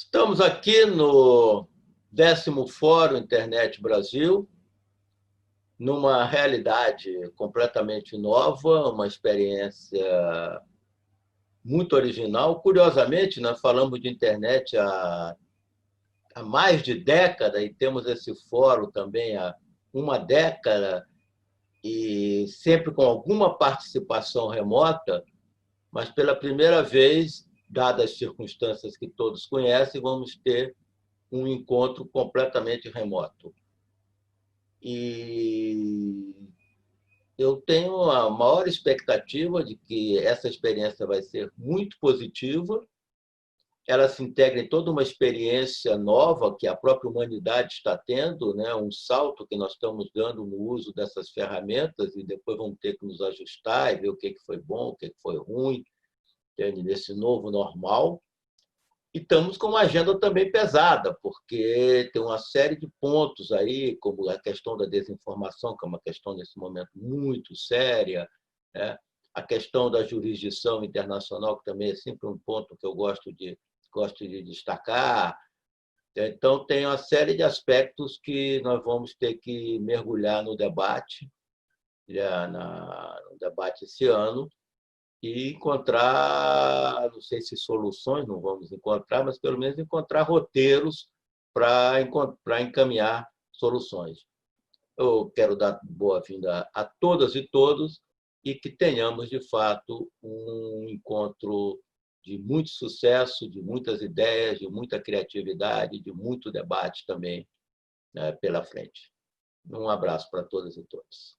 Estamos aqui no 10º Fórum Internet Brasil, numa realidade completamente nova, uma experiência muito original. Curiosamente, nós falamos de internet há mais de década e temos esse fórum também há uma década, e sempre com alguma participação remota, mas pela primeira vez, dadas as circunstâncias que todos conhecem, vamos ter um encontro completamente remoto. E eu tenho a maior expectativa de que essa experiência vai ser muito positiva, ela se integra em toda uma experiência nova que a própria humanidade está tendo, né? Um salto que nós estamos dando no uso dessas ferramentas, e depois vamos ter que nos ajustar e ver o que foi bom, o que foi ruim, entende? Nesse novo normal. E estamos com uma agenda também pesada, porque tem uma série de pontos aí, como a questão da desinformação, que é uma questão, nesse momento, muito séria, né? A questão da jurisdição internacional, que também é sempre um ponto que eu gosto de destacar. Então, tem uma série de aspectos que nós vamos ter que mergulhar no debate esse ano, e encontrar, não sei se soluções não vamos encontrar, mas pelo menos encontrar roteiros para encaminhar soluções. Eu quero dar boa-vinda a todas e todos e que tenhamos, de fato, um encontro de muito sucesso, de muitas ideias, de muita criatividade, de muito debate também, né, pela frente. Um abraço para todas e todos.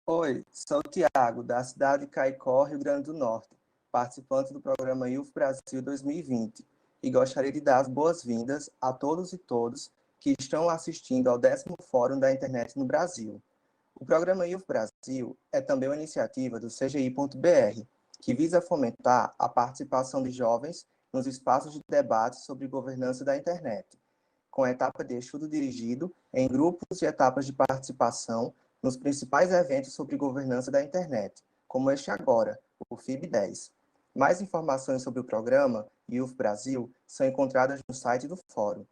Oi, sou o Tiago, da cidade de Caicó, Rio Grande do Norte, participante do programa IUF Brasil 2020, e gostaria de dar as boas-vindas a todos e todas que estão assistindo ao 10º Fórum da Internet no Brasil. O programa IUF Brasil é também uma iniciativa do CGI.br, que visa fomentar a participação de jovens nos espaços de debate sobre governança da internet, com etapa de estudo dirigido em grupos e etapas de participação nos principais eventos sobre governança da internet, como este agora, o FIB10. Mais informações sobre o programa IUF Brasil são encontradas no site do Fórum.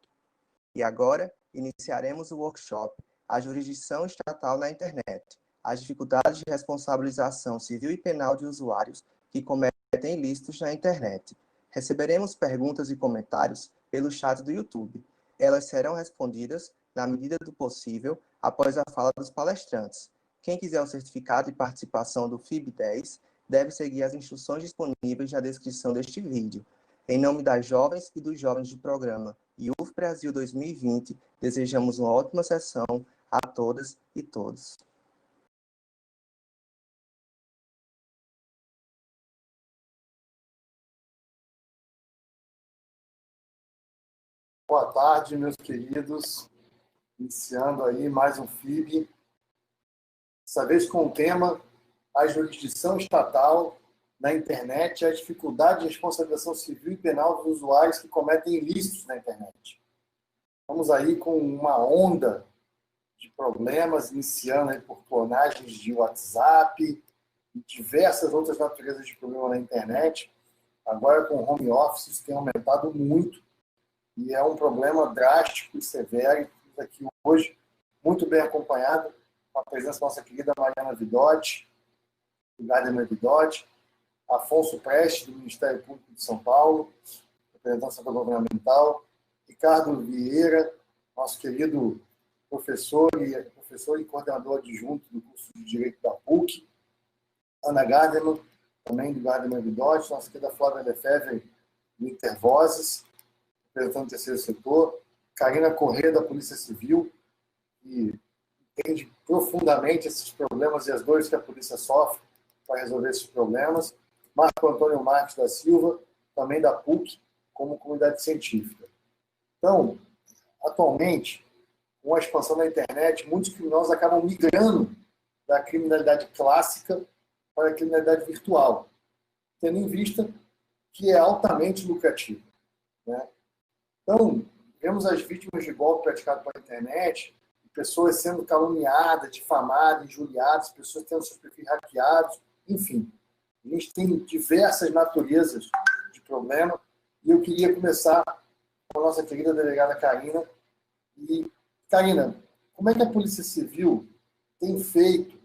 E agora, iniciaremos o workshop A Jurisdição Estatal na Internet, as dificuldades de responsabilização civil e penal de usuários que cometem ilícitos na internet. Receberemos perguntas e comentários pelo chat do YouTube. Elas serão respondidas, na medida do possível, após a fala dos palestrantes. Quem quiser o certificado de participação do FIB10 deve seguir as instruções disponíveis na descrição deste vídeo. Em nome das jovens e dos jovens do programa IUF Brasil 2020, desejamos uma ótima sessão a todas e todos. Boa tarde, meus queridos. Iniciando aí mais um FIB, dessa vez com o tema A Jurisdição Estatal na Internet e a dificuldade de responsabilização civil e penal dos usuários que cometem ilícitos na internet. Vamos aí com uma onda de problemas, iniciando aí por clonagens de WhatsApp e diversas outras naturezas de problema na internet. Agora, com o home office, isso tem aumentado muito e é um problema drástico e severo. Estamos aqui hoje, muito bem acompanhado, com a presença da nossa querida Mariana Vidotti, do Gardner Vidotti, Afonso Prestes, do Ministério Público de São Paulo, representante governamental, Ricardo Vieira, nosso querido professor e coordenador adjunto do curso de Direito da PUC, Ana Gardner, também do Gardner Vidotti, nossa querida Flávia Lefebvre, do Intervozes, representante do terceiro setor, Karina Corrêa, da Polícia Civil, que entende profundamente esses problemas e as dores que a polícia sofre para resolver esses problemas, Marco Antônio Marques da Silva, também da PUC, como comunidade científica. Então, atualmente, com a expansão da internet, muitos criminosos acabam migrando da criminalidade clássica para a criminalidade virtual, tendo em vista que é altamente lucrativo, né? Então, vemos as vítimas de golpe praticado pela internet, pessoas sendo caluniadas, difamadas, injuriadas, pessoas tendo seus perfis hackeados, enfim. A gente tem diversas naturezas de problema e eu queria começar com a nossa querida delegada Karina. E, Karina, como é que a Polícia Civil tem feito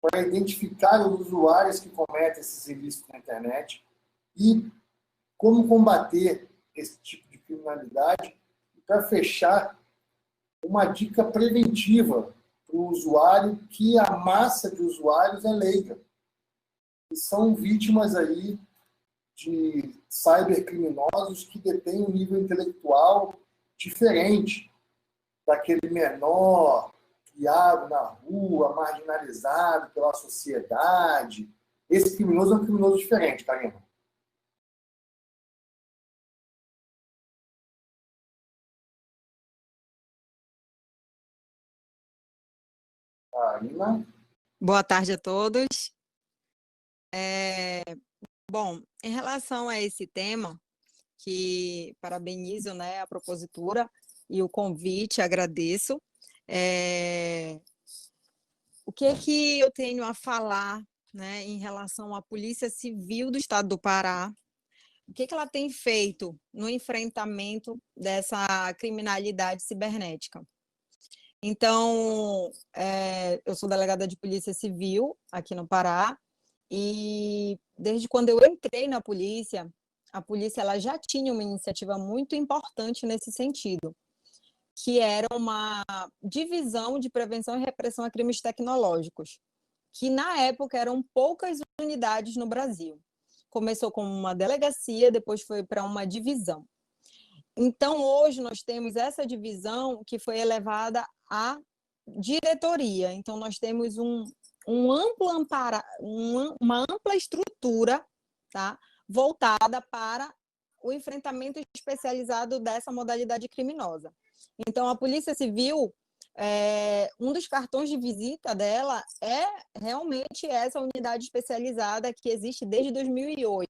para identificar os usuários que cometem esses ilícitos na internet e como combater esse tipo de criminalidade e para fechar uma dica preventiva para o usuário, que a massa de usuários é leiga e são vítimas aí de cybercriminosos que detêm um nível intelectual diferente daquele menor criado na rua, marginalizado pela sociedade. Esse criminoso é um criminoso diferente, Karina. Karina? Boa tarde a todos. Bom, em relação a esse tema, que parabenizo, né, a propositura e o convite, agradeço. O que eu tenho a falar, né, em relação à Polícia Civil do Estado do Pará? O que ela tem feito no enfrentamento dessa criminalidade cibernética? Então, eu sou delegada de Polícia Civil aqui no Pará e desde quando eu entrei na polícia, a polícia ela já tinha uma iniciativa muito importante nesse sentido, que era uma divisão de prevenção e repressão a crimes tecnológicos, que na época eram poucas unidades no Brasil. Começou como uma delegacia, depois foi para uma divisão. Então, hoje nós temos essa divisão que foi elevada à diretoria. Então, nós temos uma ampla estrutura, tá, voltada para o enfrentamento especializado dessa modalidade criminosa. Então, a Polícia Civil, um dos cartões de visita dela é realmente essa unidade especializada que existe desde 2008,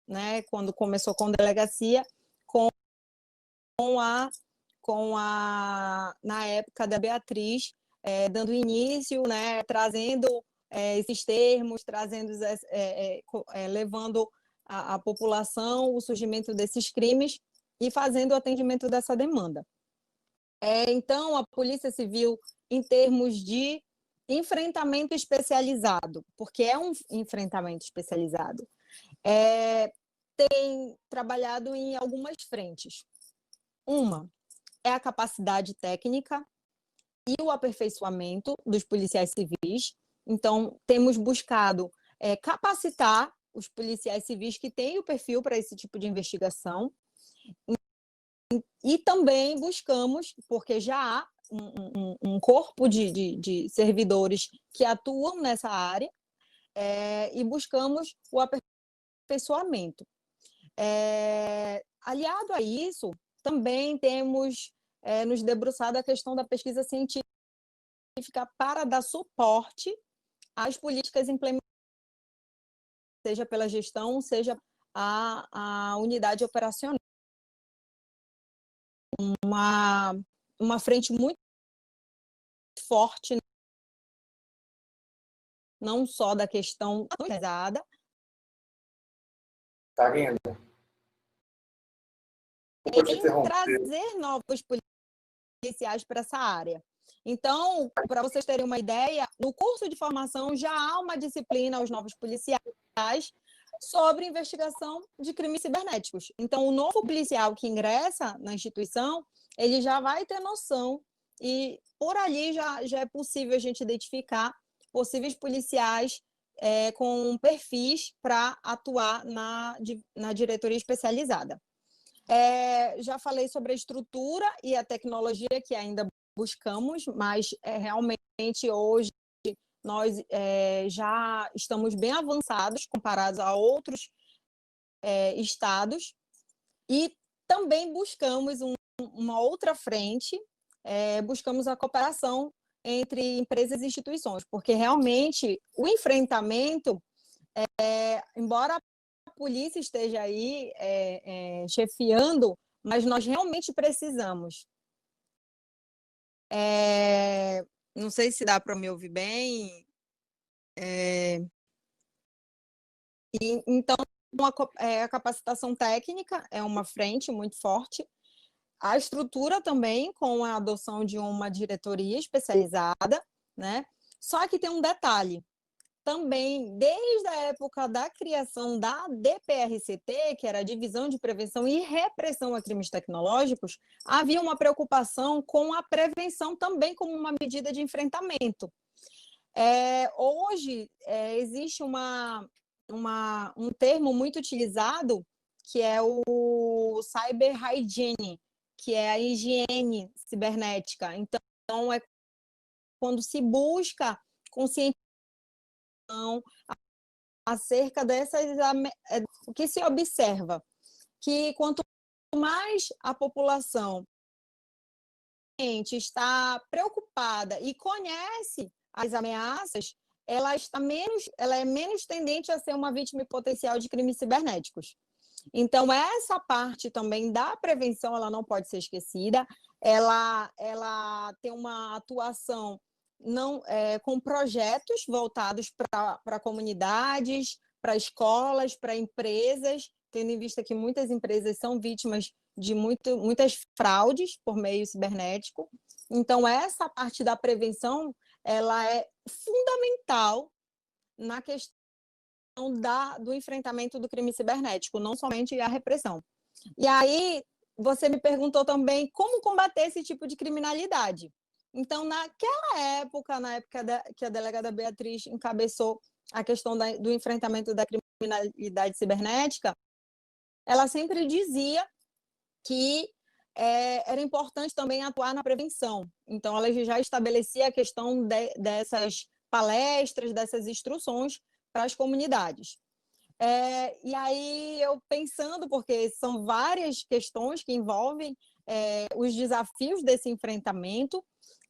né, quando começou com delegacia, na época da Beatriz, dando início, né, trazendo esses termos, levando à população o surgimento desses crimes e fazendo o atendimento dessa demanda. Então, a Polícia Civil, em termos de enfrentamento especializado, porque é um enfrentamento especializado, tem trabalhado em algumas frentes. Uma é a capacidade técnica e o aperfeiçoamento dos policiais civis. Então, temos buscado capacitar os policiais civis que têm o perfil para esse tipo de investigação. E também buscamos, porque já há um corpo de servidores que atuam nessa área, e buscamos o aperfeiçoamento. Aliado a isso, também temos nos debruçado a questão da pesquisa científica para dar suporte às políticas implementadas, seja pela gestão, seja a unidade operacional. Uma frente muito forte, não só da questão organizada. Karina, em trazer novos policiais para essa área. Então, para vocês terem uma ideia, no curso de formação já há uma disciplina aos novos policiais sobre investigação de crimes cibernéticos. Então, o novo policial que ingressa na instituição, ele já vai ter noção e por ali já é possível a gente identificar possíveis policiais com perfis para atuar na diretoria especializada. Já falei sobre a estrutura e a tecnologia que ainda buscamos, mas realmente hoje nós já estamos bem avançados comparados a outros estados. E também buscamos uma outra frente, buscamos a cooperação entre empresas e instituições, porque realmente o enfrentamento, embora a polícia esteja aí chefiando, mas nós realmente precisamos. Não sei se dá para me ouvir bem. Então, a capacitação técnica é uma frente muito forte. A estrutura também, com a adoção de uma diretoria especializada, né? Só que tem um detalhe. Também, desde a época da criação da DPRCT, que era a Divisão de Prevenção e Repressão a Crimes Tecnológicos, havia uma preocupação com a prevenção também como uma medida de enfrentamento. Hoje, existe um termo muito utilizado, que é o cyber hygiene, que é a higiene cibernética. Então, é quando se busca conscientização acerca dessas... O que se observa? Que quanto mais a população está preocupada e conhece as ameaças, ela é menos tendente a ser uma vítima potencial de crimes cibernéticos. Então, essa parte também da prevenção, ela não pode ser esquecida. Ela tem uma atuação com projetos voltados para comunidades, para escolas, para empresas, tendo em vista que muitas empresas são vítimas de muitas fraudes por meio cibernético. Então, essa parte da prevenção, ela é fundamental na questão do enfrentamento do crime cibernético, não somente a repressão. E aí, você me perguntou também como combater esse tipo de criminalidade. Então, naquela época, que a delegada Beatriz encabeçou a questão do enfrentamento da criminalidade cibernética, ela sempre dizia que era importante também atuar na prevenção. Então, ela já estabelecia a questão dessas palestras, dessas instruções para as comunidades. E aí, eu pensando, porque são várias questões que envolvem os desafios desse enfrentamento,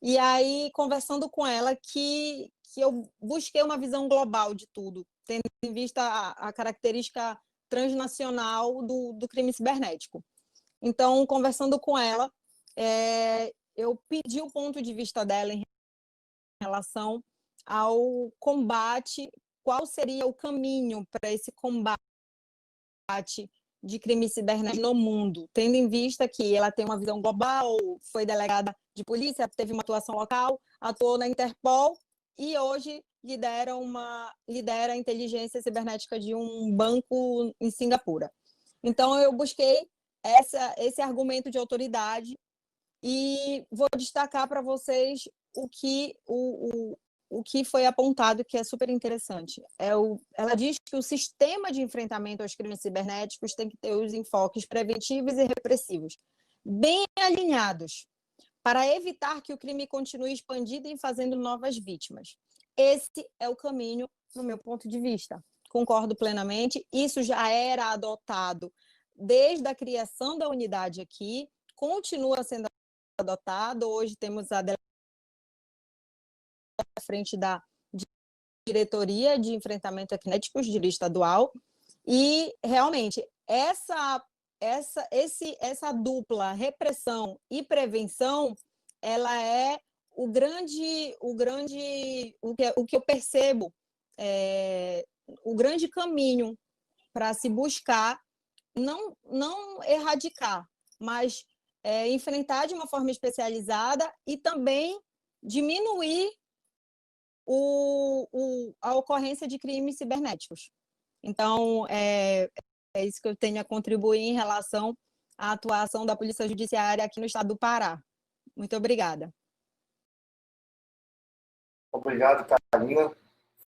e aí, conversando com ela, que eu busquei uma visão global de tudo, tendo em vista a característica transnacional do crime cibernético. Então, conversando com ela, eu pedi o ponto de vista dela em relação ao combate, qual seria o caminho para esse combate de crime cibernético no mundo, tendo em vista que ela tem uma visão global, foi delegada de polícia, teve uma atuação local, atuou na Interpol e hoje lidera a inteligência cibernética de um banco em Singapura. Então, eu busquei esse argumento de autoridade e vou destacar para vocês o que foi apontado, que é super interessante. Ela diz que o sistema de enfrentamento aos crimes cibernéticos tem que ter os enfoques preventivos e repressivos bem alinhados para evitar que o crime continue expandindo e fazendo novas vítimas. Esse é o caminho, no meu ponto de vista. Concordo plenamente. Isso já era adotado desde a criação da unidade aqui, continua sendo adotado. Hoje temos a frente da diretoria de enfrentamento a cibernéticos, de estadual, e realmente essa dupla repressão e prevenção, ela é o que eu percebo, o grande caminho para se buscar não erradicar, mas enfrentar de uma forma especializada e também diminuir a ocorrência de crimes cibernéticos. Então, é isso que eu tenho a contribuir em relação à atuação da Polícia Judiciária aqui no estado do Pará. Muito obrigada. Obrigado, Carolina.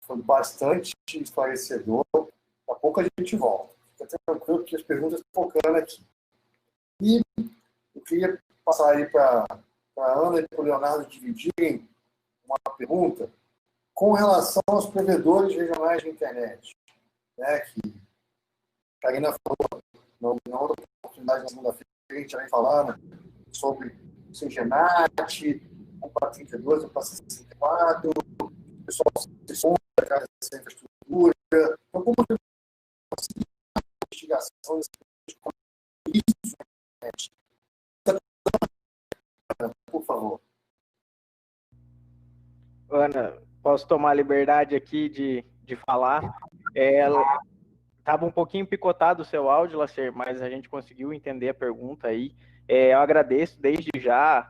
Foi bastante esclarecedor. Daqui a pouco a gente volta. Fica tranquilo que as perguntas estão focando aqui. E eu queria passar aí para a Ana e para o Leonardo dividirem uma pergunta com relação aos provedores regionais de internet, né, que a Karina falou na outra oportunidade na segunda-feira, a gente vai falando sobre o Sengenat, 1.32, 1.64, o pessoal se sonda atrás dessa infraestrutura. Então, como a investigação isso, por favor. Ana, posso tomar a liberdade aqui de falar? Estava um pouquinho picotado o seu áudio, Lacer, mas a gente conseguiu entender a pergunta aí. Eu agradeço desde já,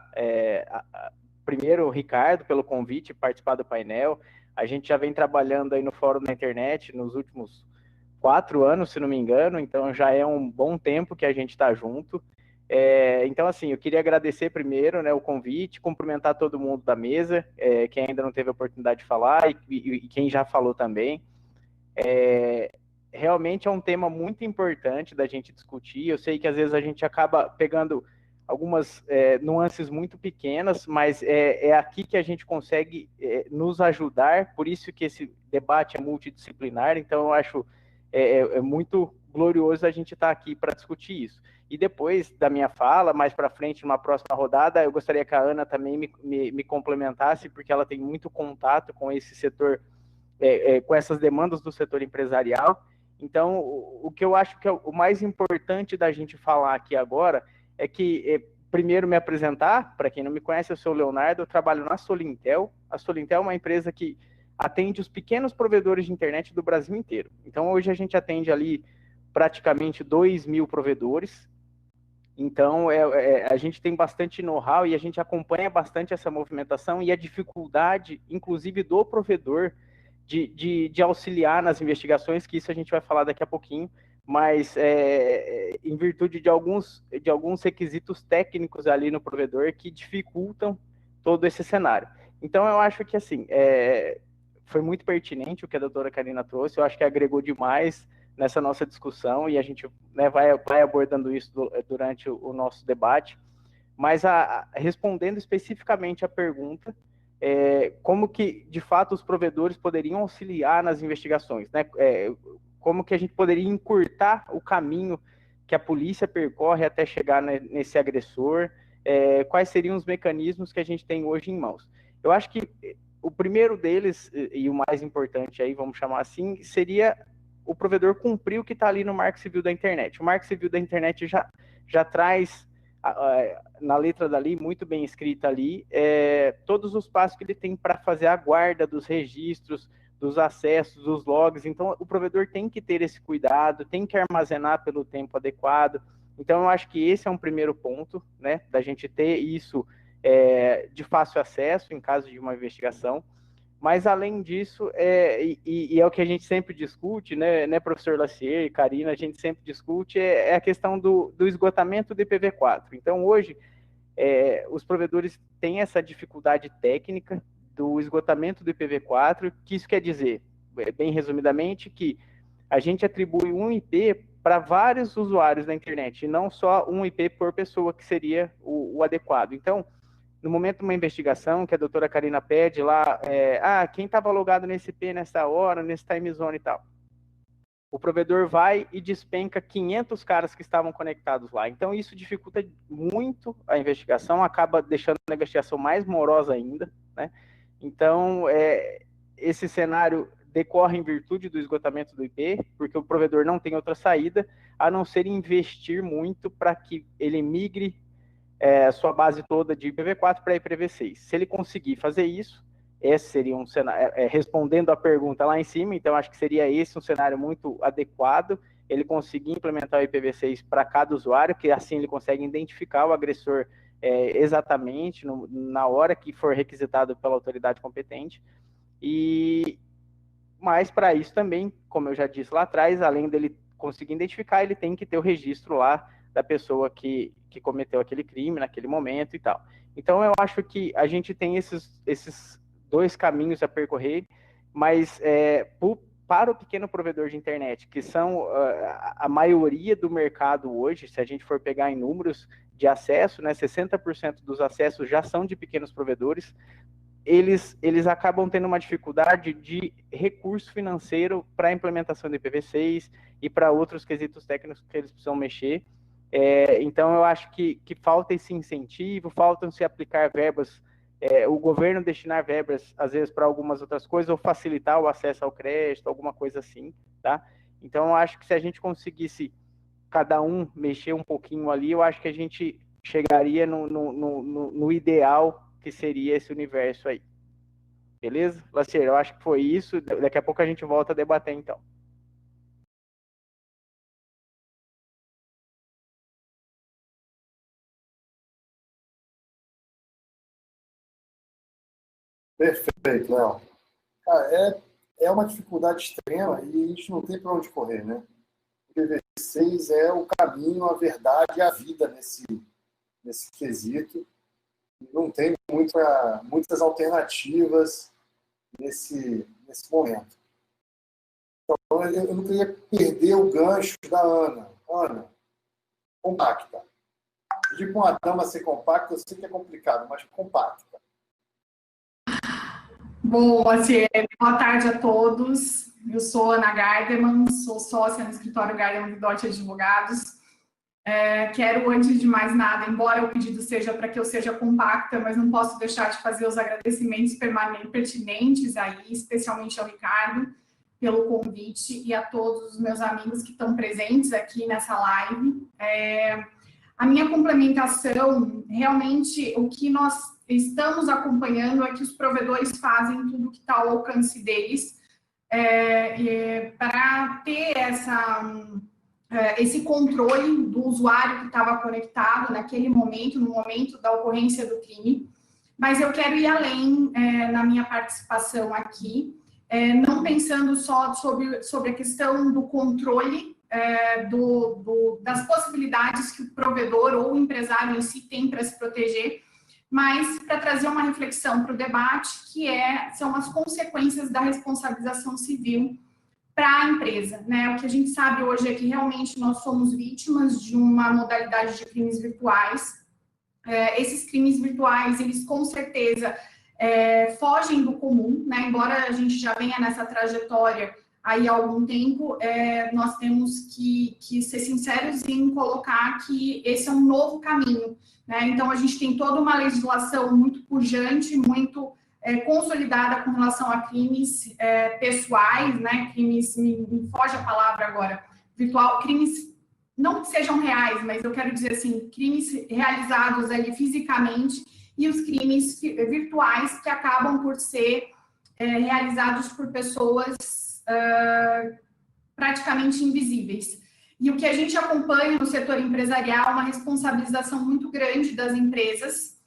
primeiro, o Ricardo, pelo convite, participar do painel. A gente já vem trabalhando aí no Fórum da Internet nos últimos 4 anos, se não me engano, então já é um bom tempo que a gente está junto. Então, assim, eu queria agradecer primeiro, né, o convite, cumprimentar todo mundo da mesa, quem ainda não teve a oportunidade de falar e quem já falou também. Realmente é um tema muito importante da gente discutir. Eu sei que às vezes a gente acaba pegando algumas nuances muito pequenas, mas é aqui que a gente consegue nos ajudar, por isso que esse debate é multidisciplinar, então eu acho muito glorioso a gente estar aqui para discutir isso. E depois da minha fala, mais para frente, numa próxima rodada, eu gostaria que a Ana também me complementasse, porque ela tem muito contato com esse setor, com essas demandas do setor empresarial. Então, o que eu acho que é o mais importante da gente falar aqui agora é que, primeiro, me apresentar. Para quem não me conhece, eu sou o Leonardo, eu trabalho na Solintel. A Solintel é uma empresa que atende os pequenos provedores de internet do Brasil inteiro. Então, hoje a gente atende ali praticamente 2.000 provedores. Então, a gente tem bastante know-how e a gente acompanha bastante essa movimentação e a dificuldade, inclusive, do provedor de auxiliar nas investigações, que isso a gente vai falar daqui a pouquinho, mas em virtude de alguns requisitos técnicos ali no provedor que dificultam todo esse cenário. Então, eu acho que, assim, foi muito pertinente o que a doutora Karina trouxe, eu acho que agregou demais nessa nossa discussão e a gente, né, vai abordando isso durante o nosso debate, mas respondendo especificamente a pergunta, como que, de fato, os provedores poderiam auxiliar nas investigações, né? Como que a gente poderia encurtar o caminho que a polícia percorre até chegar nesse agressor, quais seriam os mecanismos que a gente tem hoje em mãos. Eu acho que o primeiro deles, e o mais importante aí, vamos chamar assim, seria o provedor cumprir o que está ali no Marco Civil da Internet. O Marco Civil da Internet já traz, na letra dali, muito bem escrita ali, todos os passos que ele tem para fazer a guarda dos registros, dos acessos, dos logs. Então, o provedor tem que ter esse cuidado, tem que armazenar pelo tempo adequado. Então, eu acho que esse é um primeiro ponto, né, da gente ter isso de fácil acesso em caso de uma investigação. Mas, além disso, e é o que a gente sempre discute, né, professor Lacier e Karina, a gente sempre discute, é a questão do esgotamento do IPv4. Então, hoje, os provedores têm essa dificuldade técnica do esgotamento do IPv4, que isso quer dizer, bem resumidamente, que a gente atribui um IP para vários usuários da internet, e não só um IP por pessoa, que seria o adequado. Então, no momento de uma investigação, que a doutora Karina pede lá, quem estava logado nesse IP nessa hora, nesse time zone e tal. O provedor vai e despenca 500 caras que estavam conectados lá. Então, isso dificulta muito a investigação, acaba deixando a investigação mais morosa ainda, né? Então, esse cenário decorre em virtude do esgotamento do IP, porque o provedor não tem outra saída, a não ser investir muito para que ele migre sua base toda de IPv4 para IPv6. Se ele conseguir fazer isso, esse seria um cenário, respondendo a pergunta lá em cima, então acho que seria esse um cenário muito adequado, ele conseguir implementar o IPv6 para cada usuário, que assim ele consegue identificar o agressor exatamente na hora que for requisitado pela autoridade competente. Mas para isso também, como eu já disse lá atrás, além dele conseguir identificar, ele tem que ter o registro lá da pessoa que cometeu aquele crime naquele momento e tal. Então, eu acho que a gente tem esses dois caminhos a percorrer, mas para o pequeno provedor de internet, que são a maioria do mercado hoje, se a gente for pegar em números de acesso, né, 60% dos acessos já são de pequenos provedores, eles acabam tendo uma dificuldade de recurso financeiro para a implementação do IPv6 e para outros quesitos técnicos que eles precisam mexer. Então, eu acho que falta esse incentivo, faltam se aplicar verbas, o governo destinar verbas, às vezes, para algumas outras coisas, ou facilitar o acesso ao crédito, alguma coisa assim, tá? Então, eu acho que se a gente conseguisse, cada um, mexer um pouquinho ali, eu acho que a gente chegaria no ideal que seria esse universo aí. Beleza? Lacer, eu acho que foi isso. Daqui a pouco a gente volta a debater, então. Perfeito, Léo. Cara, é uma dificuldade extrema e a gente não tem para onde correr, né? O PV6 é o caminho, a verdade e a vida nesse quesito. Não tem muitas alternativas nesse momento. Então, eu não queria perder o gancho da Ana. Ana, compacta. Pedir para uma dama ser compacta, eu sei que é complicado, mas compacta. Bom, assim, boa tarde a todos. Eu sou Ana Gardeman, sou sócia no escritório Gardeman Vidorti Advogados. Quero, antes de mais nada, embora o pedido seja para que eu seja compacta, mas não posso deixar de fazer os agradecimentos pertinentes aí, especialmente ao Ricardo, pelo convite, e a todos os meus amigos que estão presentes aqui nessa live. A minha complementação, realmente, o que nós estamos acompanhando é que os provedores fazem tudo que está ao alcance deles para ter esse controle do usuário que estava conectado naquele momento, no momento da ocorrência do crime. Mas eu quero ir além na minha participação aqui, não pensando só sobre a questão do controle das possibilidades que o provedor ou o empresário em si tem para se proteger, mas para trazer uma reflexão para o debate, que são as consequências da responsabilização civil para a empresa, né? O que a gente sabe hoje é que realmente nós somos vítimas de uma modalidade de crimes virtuais. Esses crimes virtuais, eles com certeza fogem do comum, né? Embora a gente já venha nessa trajetória aí há algum tempo, nós temos que ser sinceros em colocar que esse é um novo caminho, né? Então, a gente tem toda uma legislação muito pujante, muito consolidada com relação a crimes pessoais, né? Crimes, me foge a palavra agora, virtual, crimes não que sejam reais, mas eu quero dizer assim, crimes realizados ali fisicamente e os crimes virtuais que acabam por ser realizados por pessoas praticamente invisíveis. E o que a gente acompanha no setor empresarial é uma responsabilização muito grande das empresas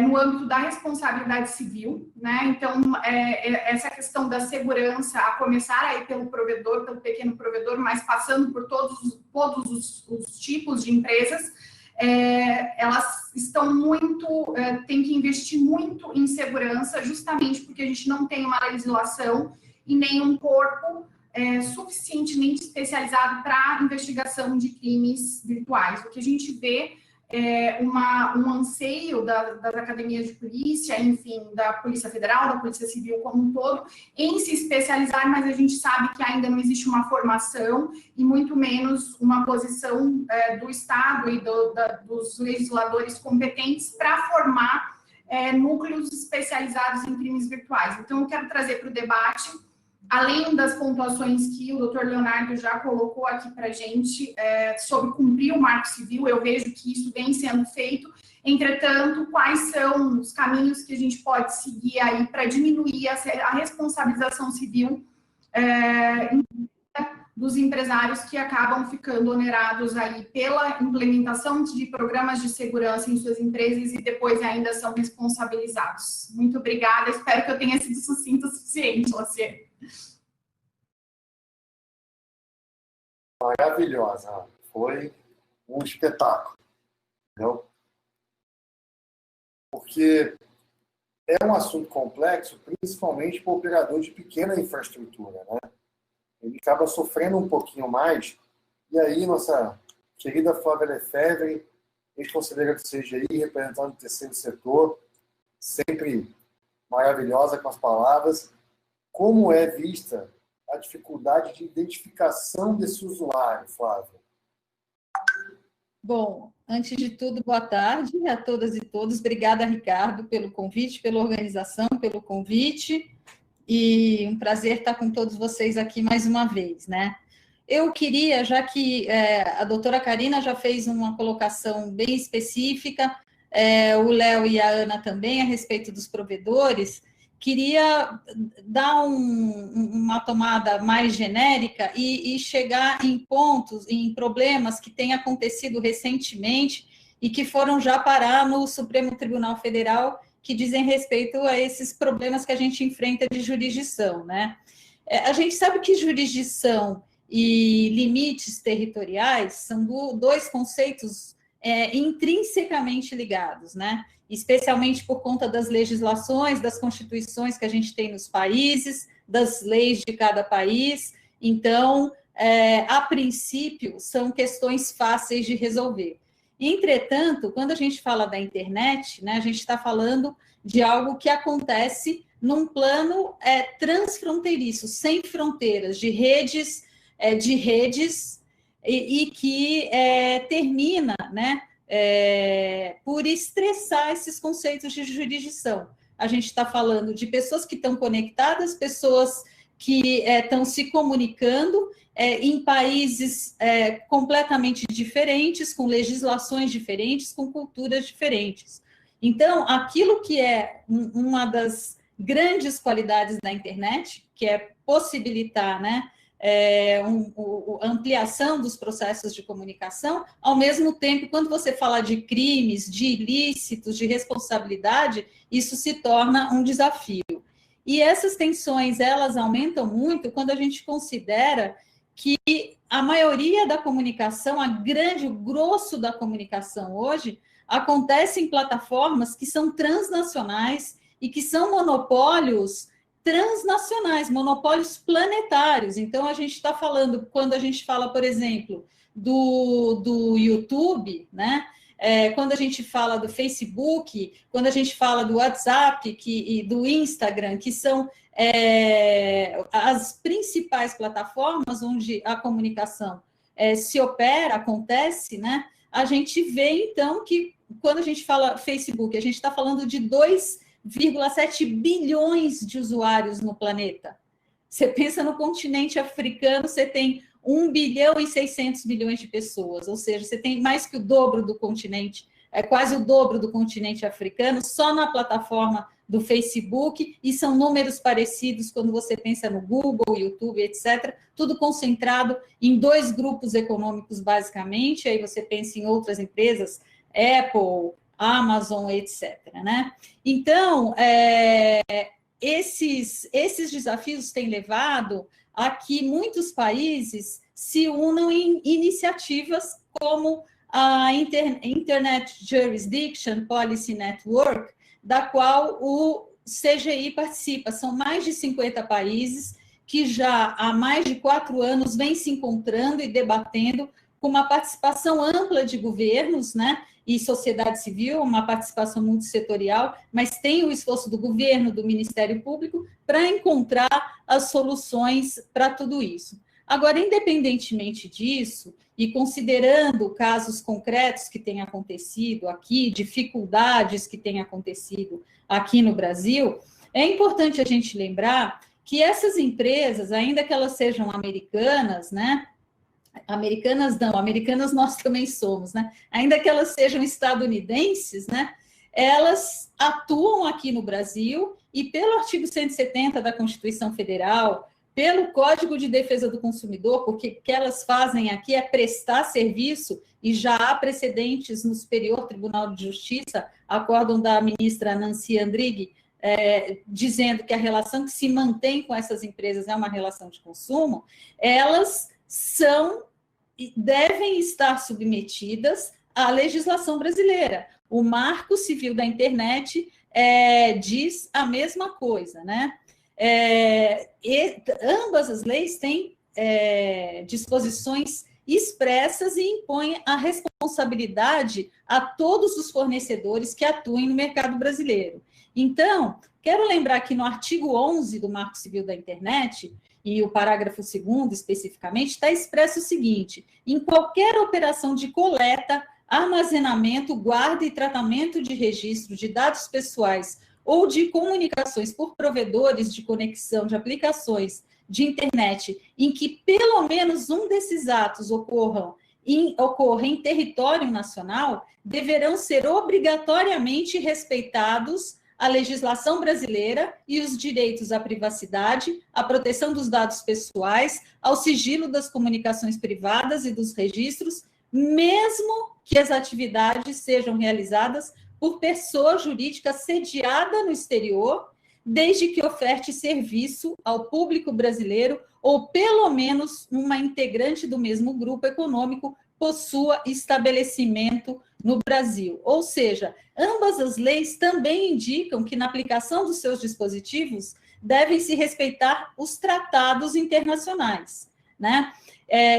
no âmbito da responsabilidade civil, né? Então, essa questão da segurança, a começar aí pelo provedor, pelo pequeno provedor, mas passando por todos os tipos de empresas, elas estão têm que investir muito em segurança, justamente porque a gente não tem uma legislação e nenhum corpo suficientemente especializado para a investigação de crimes virtuais. O que a gente vê um anseio das academias de polícia, enfim, da Polícia Federal, da Polícia Civil como um todo, em se especializar, mas a gente sabe que ainda não existe uma formação e muito menos uma posição do Estado e dos legisladores competentes para formar núcleos especializados em crimes virtuais. Então, eu quero trazer para o debate, além das pontuações que o doutor Leonardo já colocou aqui para a gente sobre cumprir o Marco Civil, eu vejo que isso vem sendo feito. Entretanto, quais são os caminhos que a gente pode seguir aí para diminuir a responsabilização civil dos empresários que acabam ficando onerados aí pela implementação de programas de segurança em suas empresas e depois ainda são responsabilizados. Muito obrigada, espero que eu tenha sido sucinta o suficiente, Lacer. Maravilhosa, foi um espetáculo, entendeu? Porque é um assunto complexo, principalmente para o operador de pequena infraestrutura, né? Ele acaba sofrendo um pouquinho mais, e aí nossa querida Flávia Lefebvre, ex-conselheira do CGI, representante do terceiro setor, sempre maravilhosa com as palavras, como é vista a dificuldade de identificação desse usuário, Flávia? Bom, antes de tudo, boa tarde a todas e todos. Obrigada, Ricardo, pelo convite, pela organização, pelo convite. E um prazer estar com todos vocês aqui mais uma vez, né? Eu queria, já que a doutora Karina já fez uma colocação bem específica, o Léo e a Ana também, a respeito dos provedores, queria dar uma tomada mais genérica e chegar em pontos, em problemas que têm acontecido recentemente e que foram já parar no Supremo Tribunal Federal, que dizem respeito a esses problemas que a gente enfrenta de jurisdição, né? A gente sabe que jurisdição e limites territoriais são dois conceitos intrinsecamente ligados, né? Especialmente por conta das legislações, das constituições que a gente tem nos países, das leis de cada país. Então, a princípio, são questões fáceis de resolver. Entretanto, quando a gente fala da internet, né, a gente está falando de algo que acontece num plano transfronteiriço, sem fronteiras, de redes e que termina, né, por estressar esses conceitos de jurisdição. A gente está falando de pessoas que estão conectadas, pessoas que estão se comunicando em países completamente diferentes, com legislações diferentes, com culturas diferentes. Então, aquilo que é uma das grandes qualidades da internet, que é possibilitar, né, a ampliação dos processos de comunicação, ao mesmo tempo, quando você fala de crimes, de ilícitos, de responsabilidade, isso se torna um desafio. E essas tensões, elas aumentam muito quando a gente considera que a maioria da comunicação, o grosso da comunicação hoje, acontece em plataformas que são transnacionais e que são monopólios transnacionais, monopólios planetários. Então, a gente está falando, quando a gente fala, por exemplo, do YouTube, né? Quando a gente fala do Facebook, quando a gente fala do WhatsApp e do Instagram, que são as principais plataformas onde a comunicação se opera, acontece, né? A gente vê, então, que quando a gente fala Facebook, a gente está falando de 2,7 bilhões de usuários no planeta. Você pensa no continente africano, você tem 1 bilhão e 600 milhões de pessoas, ou seja, você tem mais que o dobro do continente, quase o dobro do continente africano, só na plataforma do Facebook, e são números parecidos quando você pensa no Google, YouTube, etc., tudo concentrado em 2 grupos econômicos, basicamente, aí você pensa em outras empresas, Apple, Amazon, etc., né? Então, esses desafios têm levado a que muitos países se unam em iniciativas como a Internet Jurisdiction Policy Network, da qual o CGI participa. São mais de 50 países que já há mais de 4 anos vêm se encontrando e debatendo com uma participação ampla de governos, né, e sociedade civil, uma participação multissetorial, mas tem o esforço do governo, do Ministério Público, para encontrar as soluções para tudo isso. Agora, independentemente disso, e considerando casos concretos que têm acontecido aqui, dificuldades que têm acontecido aqui no Brasil, é importante a gente lembrar que essas empresas, ainda que elas sejam americanas, né? Americanas não, americanas nós também somos, né? Ainda que elas sejam estadunidenses, né? Elas atuam aqui no Brasil e pelo artigo 170 da Constituição Federal, pelo Código de Defesa do Consumidor, porque o que elas fazem aqui é prestar serviço, e já há precedentes no Superior Tribunal de Justiça, acórdão da ministra Nancy Andrighi, dizendo que a relação que se mantém com essas empresas é uma relação de consumo, elas devem estar submetidas à legislação brasileira. O Marco Civil da Internet diz a mesma coisa, né? Ambas as leis têm disposições expressas e impõem a responsabilidade a todos os fornecedores que atuem no mercado brasileiro. Então, quero lembrar que no artigo 11 do Marco Civil da Internet, e o parágrafo 2º, especificamente, está expresso o seguinte: em qualquer operação de coleta, armazenamento, guarda e tratamento de registro de dados pessoais ou de comunicações por provedores de conexão de aplicações de internet em que pelo menos um desses atos ocorra em território nacional, deverão ser obrigatoriamente respeitados a legislação brasileira e os direitos à privacidade, à proteção dos dados pessoais, ao sigilo das comunicações privadas e dos registros, mesmo que as atividades sejam realizadas por pessoa jurídica sediada no exterior, desde que oferte serviço ao público brasileiro ou pelo menos uma integrante do mesmo grupo econômico possua estabelecimento no Brasil. Ou seja, ambas as leis também indicam que na aplicação dos seus dispositivos devem se respeitar os tratados internacionais, né?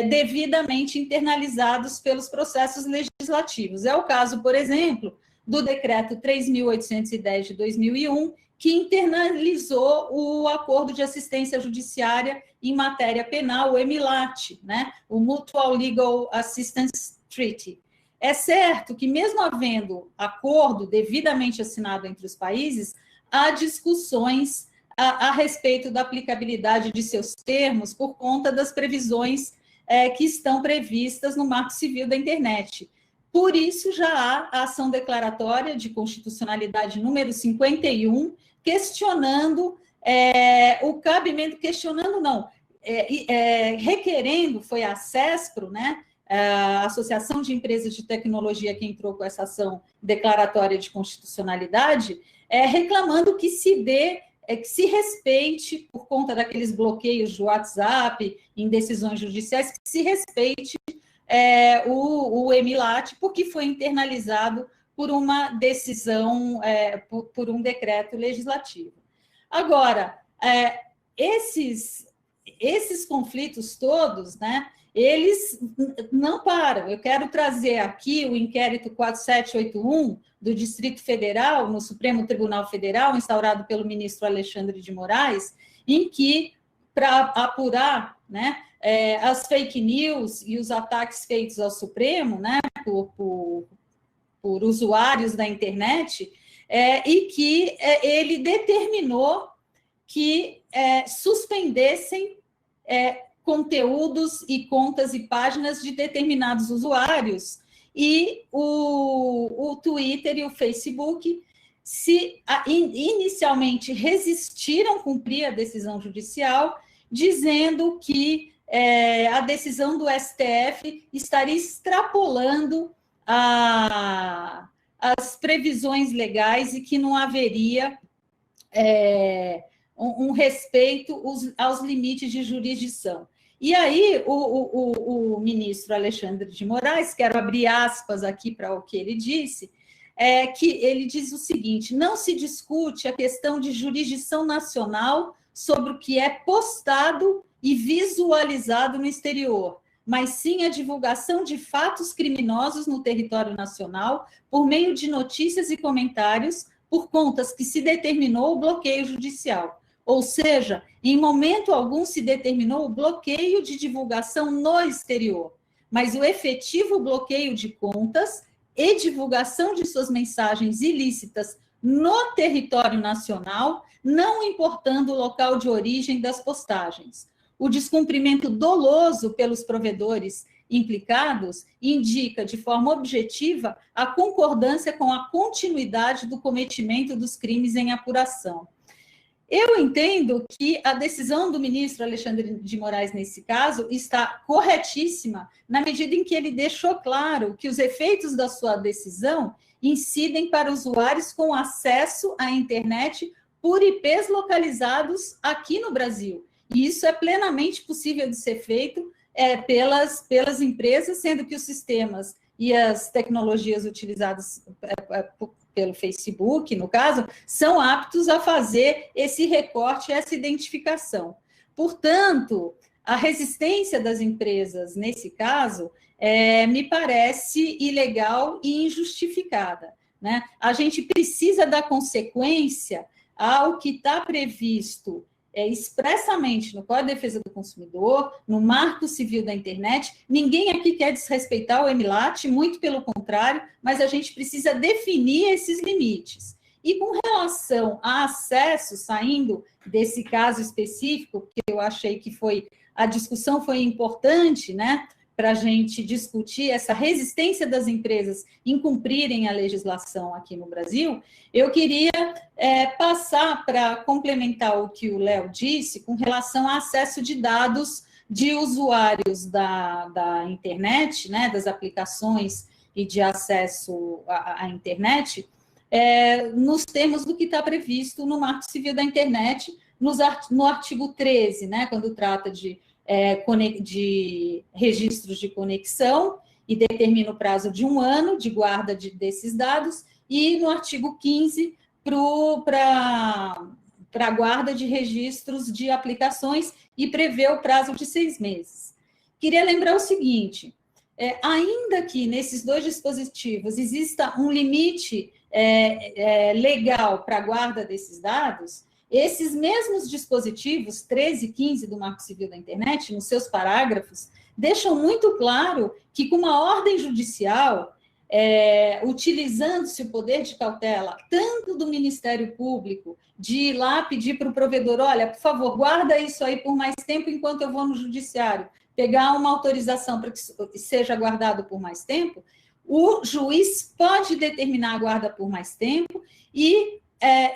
Devidamente internalizados pelos processos legislativos. É o caso, por exemplo, do Decreto 3.810 de 2001, que internalizou o Acordo de Assistência Judiciária em Matéria Penal, o EMILAT, né? O Mutual Legal Assistance Treaty. É certo que, mesmo havendo acordo devidamente assinado entre os países, há discussões a respeito da aplicabilidade de seus termos por conta das previsões que estão previstas no Marco Civil da Internet. Por isso, já há a ação declaratória de constitucionalidade número 51, questionando o cabimento, requerendo, foi a CESPRO, né, a Associação de Empresas de Tecnologia que entrou com essa ação declaratória de constitucionalidade, reclamando que se respeite, por conta daqueles bloqueios de WhatsApp em decisões judiciais, que se respeite o EMILAT, porque foi internalizado por uma decisão, por um decreto legislativo. Agora, esses conflitos todos, né, eles não param. Eu quero trazer aqui o inquérito 4781 do Distrito Federal, no Supremo Tribunal Federal, instaurado pelo ministro Alexandre de Moraes, em que, para apurar, né, as fake news e os ataques feitos ao Supremo, né, por usuários da internet, e que ele determinou que suspendessem conteúdos e contas e páginas de determinados usuários, e o Twitter e o Facebook inicialmente resistiram a cumprir a decisão judicial, dizendo que a decisão do STF estaria extrapolando as previsões legais e que não haveria um respeito aos limites de jurisdição. E aí, o ministro Alexandre de Moraes, quero abrir aspas aqui para o que ele disse, que ele diz o seguinte: não se discute a questão de jurisdição nacional sobre o que é postado e visualizado no exterior, mas sim a divulgação de fatos criminosos no território nacional por meio de notícias e comentários por contas que se determinou o bloqueio judicial. Ou seja, em momento algum se determinou o bloqueio de divulgação no exterior, mas o efetivo bloqueio de contas e divulgação de suas mensagens ilícitas no território nacional, não importando o local de origem das postagens. O descumprimento doloso pelos provedores implicados indica de forma objetiva a concordância com a continuidade do cometimento dos crimes em apuração. Eu entendo que a decisão do ministro Alexandre de Moraes, nesse caso, está corretíssima, na medida em que ele deixou claro que os efeitos da sua decisão incidem para usuários com acesso à internet por IPs localizados aqui no Brasil. E isso é plenamente possível de ser feito pelas empresas, sendo que os sistemas e as tecnologias utilizadas pelo Facebook, no caso, são aptos a fazer esse recorte, essa identificação. Portanto, a resistência das empresas, nesse caso, me parece ilegal e injustificada, né? A gente precisa dar consequência ao que está previsto expressamente no Código de Defesa do Consumidor, no Marco Civil da Internet. Ninguém aqui quer desrespeitar o EMILAT, muito pelo contrário, mas a gente precisa definir esses limites. E com relação a acesso, saindo desse caso específico, que eu achei que a discussão foi importante, né, para a gente discutir essa resistência das empresas em cumprirem a legislação aqui no Brasil, eu queria passar para complementar o que o Léo disse com relação ao acesso de dados de usuários da internet, né, das aplicações e de acesso à internet, nos termos do que está previsto no Marco Civil da Internet, no artigo 13, né, quando trata de registros de conexão e determina o prazo de 1 ano de guarda desses dados, e no artigo 15 para a guarda de registros de aplicações e prevê o prazo de 6 meses. Queria lembrar o seguinte, ainda que nesses 2 dispositivos exista um limite legal para a guarda desses dados, esses mesmos dispositivos, 13 e 15 do Marco Civil da Internet, nos seus parágrafos, deixam muito claro que com uma ordem judicial, utilizando-se o poder de cautela, tanto do Ministério Público, de ir lá pedir para o provedor, olha, por favor, guarda isso aí por mais tempo enquanto eu vou no judiciário, pegar uma autorização para que seja guardado por mais tempo, o juiz pode determinar a guarda por mais tempo e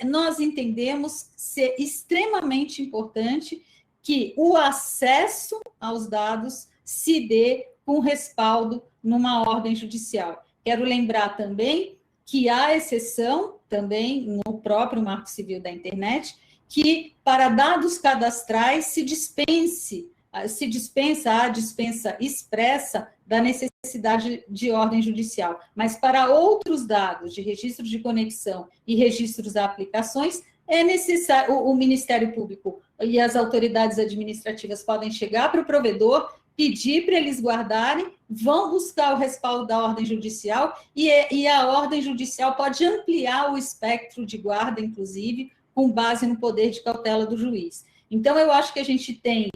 nós entendemos ser extremamente importante que o acesso aos dados se dê com respaldo numa ordem judicial. Quero lembrar também que há exceção, também no próprio Marco Civil da Internet, que para dados cadastrais se dispensa a dispensa expressa da necessidade de ordem judicial, mas para outros dados de registros de conexão e registros a aplicações, é necessário, o Ministério Público e as autoridades administrativas podem chegar para o provedor, pedir para eles guardarem, vão buscar o respaldo da ordem judicial e a ordem judicial pode ampliar o espectro de guarda, inclusive, com base no poder de cautela do juiz. Então, eu acho que a gente tem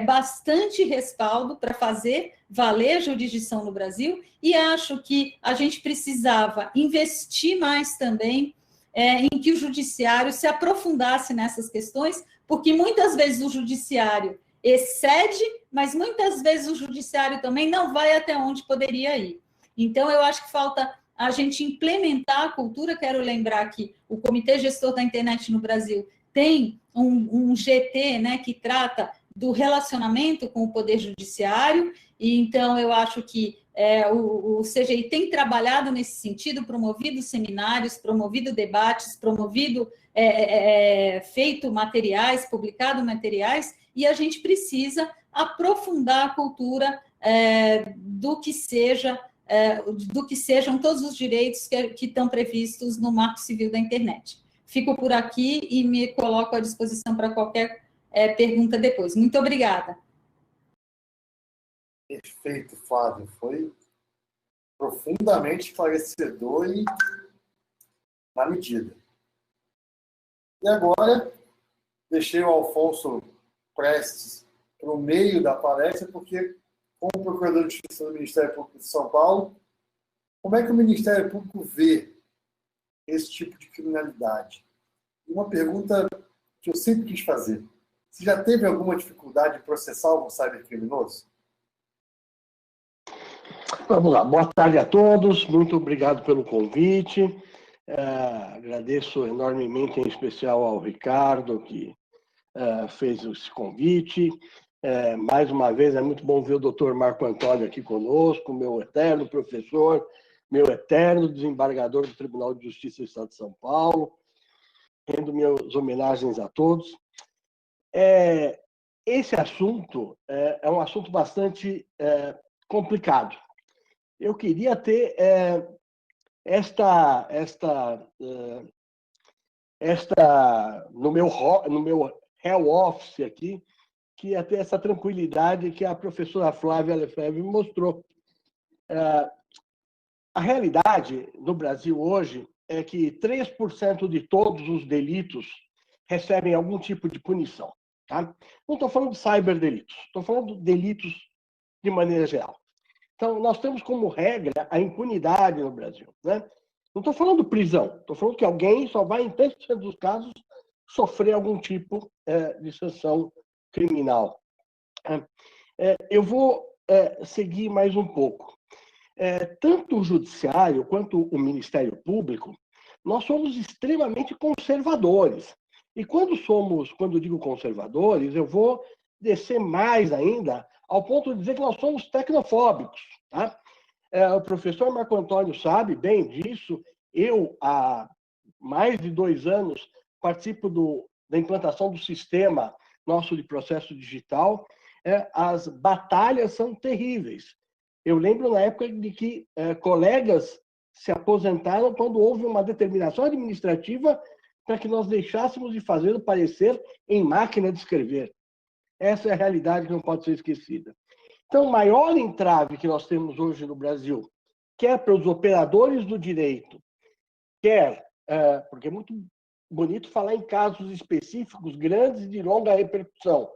bastante respaldo para fazer valer a jurisdição no Brasil e acho que a gente precisava investir mais também em que o judiciário se aprofundasse nessas questões, porque muitas vezes o judiciário excede, mas muitas vezes o judiciário também não vai até onde poderia ir. Então, eu acho que falta a gente implementar a cultura. Quero lembrar que o Comitê Gestor da Internet no Brasil tem um GT, né, que trata do relacionamento com o Poder Judiciário, e então eu acho que o CGI tem trabalhado nesse sentido, promovido seminários, promovido debates, feito materiais, publicado materiais, e a gente precisa aprofundar a cultura do que sejam todos os direitos que estão previstos no Marco Civil da Internet. Fico por aqui e me coloco à disposição para qualquer pergunta depois. Muito obrigada. Perfeito, Flávio. Foi profundamente esclarecedor e na medida. E agora, deixei o Alfonso Prestes para o meio da palestra, porque, como Procurador de Justiça do Ministério Público de São Paulo, como é que o Ministério Público vê esse tipo de criminalidade? E uma pergunta que eu sempre quis fazer. Você já teve alguma dificuldade em processar algum cybercriminoso? Vamos lá. Boa tarde a todos. Muito obrigado pelo convite. Agradeço enormemente, em especial ao Ricardo, que fez esse convite. Mais uma vez, é muito bom ver o doutor Marco Antônio aqui conosco, meu eterno professor, meu eterno desembargador do Tribunal de Justiça do Estado de São Paulo. Rendo minhas homenagens a todos. Esse assunto é um assunto bastante complicado. Eu queria ter no meu Hell Office aqui, que ia ter essa tranquilidade que a professora Flávia Lefebvre me mostrou. A realidade no Brasil hoje é que 3% de todos os delitos recebem algum tipo de punição. Tá? Não estou falando de cyberdelitos, estou falando de delitos de maneira geral. Então, nós temos como regra a impunidade no Brasil. Né? Não estou falando prisão, estou falando que alguém só vai, em 3% dos casos, sofrer algum tipo de sanção criminal. Eu vou seguir mais um pouco. Tanto o Judiciário quanto o Ministério Público, nós somos extremamente conservadores. E quando digo conservadores, eu vou descer mais ainda ao ponto de dizer que nós somos tecnofóbicos. Tá? O professor Marco Antônio sabe bem disso. Eu, há mais de 2 anos, participo da implantação do sistema nosso de processo digital. As batalhas são terríveis. Eu lembro na época de que colegas se aposentaram quando houve uma determinação administrativa para que nós deixássemos de fazer o parecer em máquina de escrever. Essa é a realidade que não pode ser esquecida. Então, o maior entrave que nós temos hoje no Brasil, quer para os operadores do direito, quer, porque é muito bonito falar em casos específicos, grandes e de longa repercussão.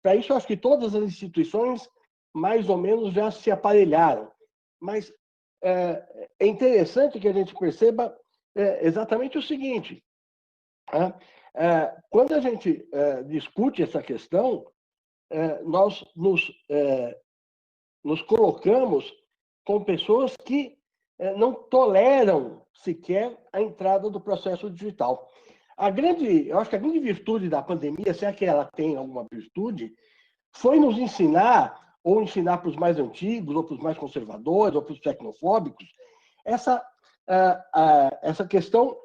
Para isso, acho que todas as instituições, mais ou menos, já se aparelharam. Mas é interessante que a gente perceba exatamente o seguinte. Quando a gente discute essa questão, nós nos colocamos com pessoas que não toleram sequer a entrada do processo digital. Eu acho que a grande virtude da pandemia, se é que ela tem alguma virtude, foi nos ensinar, ou ensinar para os mais antigos, ou para os mais conservadores, ou para os tecnofóbicos, essa questão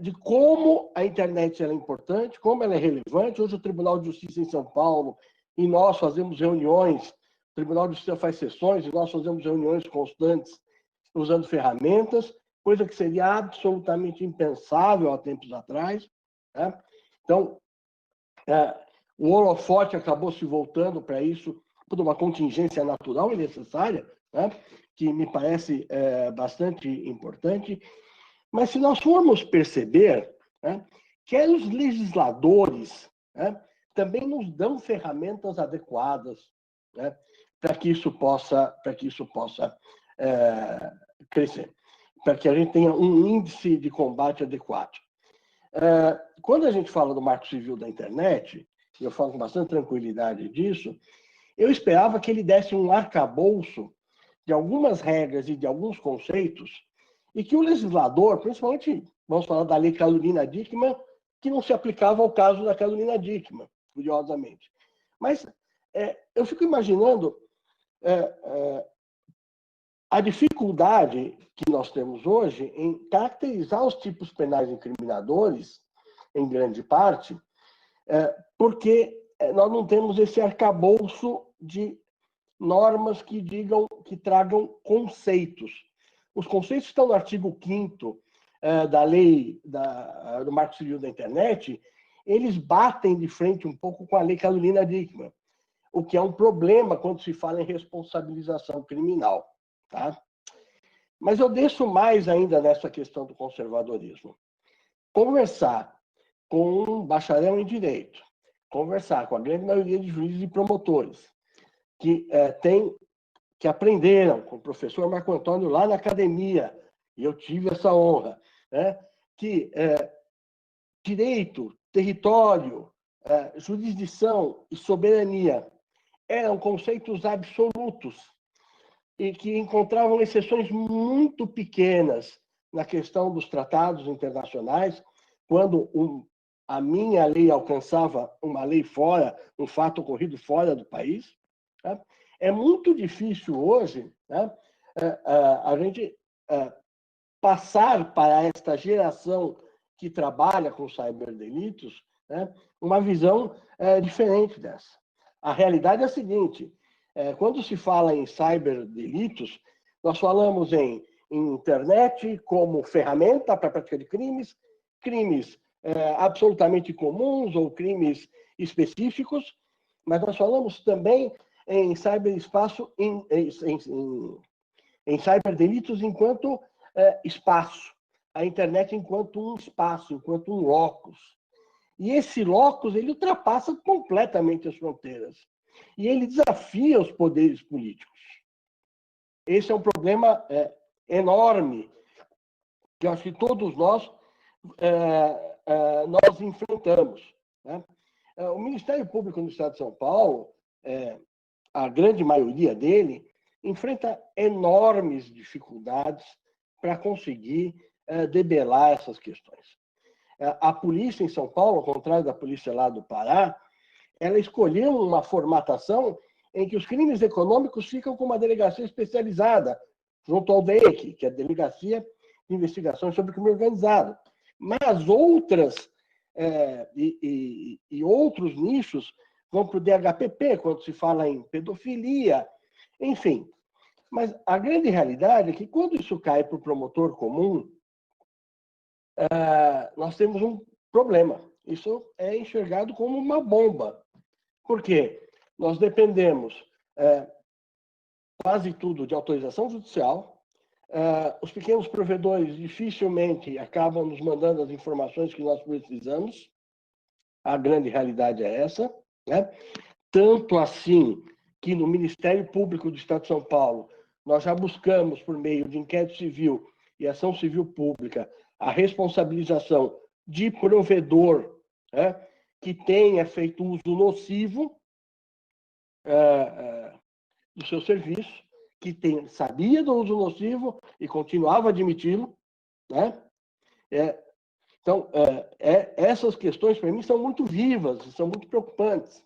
de como a internet é importante, como ela é relevante. Hoje o Tribunal de Justiça em São Paulo, e nós fazemos reuniões, o Tribunal de Justiça faz sessões, e nós fazemos reuniões constantes usando ferramentas, coisa que seria absolutamente impensável há tempos atrás. Né? Então, o holofote acabou se voltando para isso por uma contingência natural e necessária, né? Que me parece bastante importante. Mas se nós formos perceber, né, que os legisladores, né, também nos dão ferramentas adequadas, né, para que isso possa crescer, para que a gente tenha um índice de combate adequado. Quando a gente fala do Marco Civil da Internet, e eu falo com bastante tranquilidade disso, eu esperava que ele desse um arcabouço de algumas regras e de alguns conceitos, e que o legislador, principalmente, vamos falar da Lei Carolina Dickmann, que não se aplicava ao caso da Carolina Dickmann, curiosamente. Mas eu fico imaginando a dificuldade que nós temos hoje em caracterizar os tipos penais incriminadores, em grande parte, porque nós não temos esse arcabouço de normas que tragam conceitos. Os conceitos estão no artigo 5º da lei do Marco Civil da Internet, eles batem de frente um pouco com a Lei Carolina Dickmann, o que é um problema quando se fala em responsabilização criminal. Tá? Mas eu desço mais ainda nessa questão do conservadorismo. Conversar com um bacharel em direito, conversar com a grande maioria de juízes e promotores que aprenderam com o professor Marco Antônio lá na academia, e eu tive essa honra, né, que direito, território, jurisdição e soberania eram conceitos absolutos e que encontravam exceções muito pequenas na questão dos tratados internacionais, quando a minha lei alcançava uma lei fora, um fato ocorrido fora do país. Tá? É muito difícil hoje, né, a gente passar para esta geração que trabalha com cyberdelitos, né, uma visão diferente dessa. A realidade é a seguinte: quando se fala em cyberdelitos, nós falamos em internet como ferramenta para a prática de crimes absolutamente comuns ou crimes específicos, mas nós falamos também em cyberespaço, em cyberdelitos enquanto espaço, a internet enquanto um espaço, enquanto um locus. E esse locus, ele ultrapassa completamente as fronteiras. E ele desafia os poderes políticos. Esse é um problema enorme, que eu acho que todos nós enfrentamos, né? O Ministério Público no Estado de São Paulo, a grande maioria dele, enfrenta enormes dificuldades para conseguir debelar essas questões. A polícia em São Paulo, ao contrário da polícia lá do Pará, ela escolheu uma formatação em que os crimes econômicos ficam com uma delegacia especializada, junto ao DEIC, que é a Delegacia de Investigações sobre Crime Organizado. Mas outras e outros nichos vão para o DHPP, quando se fala em pedofilia, enfim. Mas a grande realidade é que, quando isso cai para o promotor comum, nós temos um problema. Isso é enxergado como uma bomba. Por quê? Nós dependemos quase tudo de autorização judicial. Os pequenos provedores dificilmente acabam nos mandando as informações que nós precisamos. A grande realidade é essa, né? Tanto assim que no Ministério Público do Estado de São Paulo nós já buscamos, por meio de inquérito civil e ação civil pública, a responsabilização de provedor, né, que tenha feito uso nocivo do seu serviço, que sabia do uso nocivo e continuava a admiti-lo, né? Então, essas questões, para mim, são muito vivas, são muito preocupantes.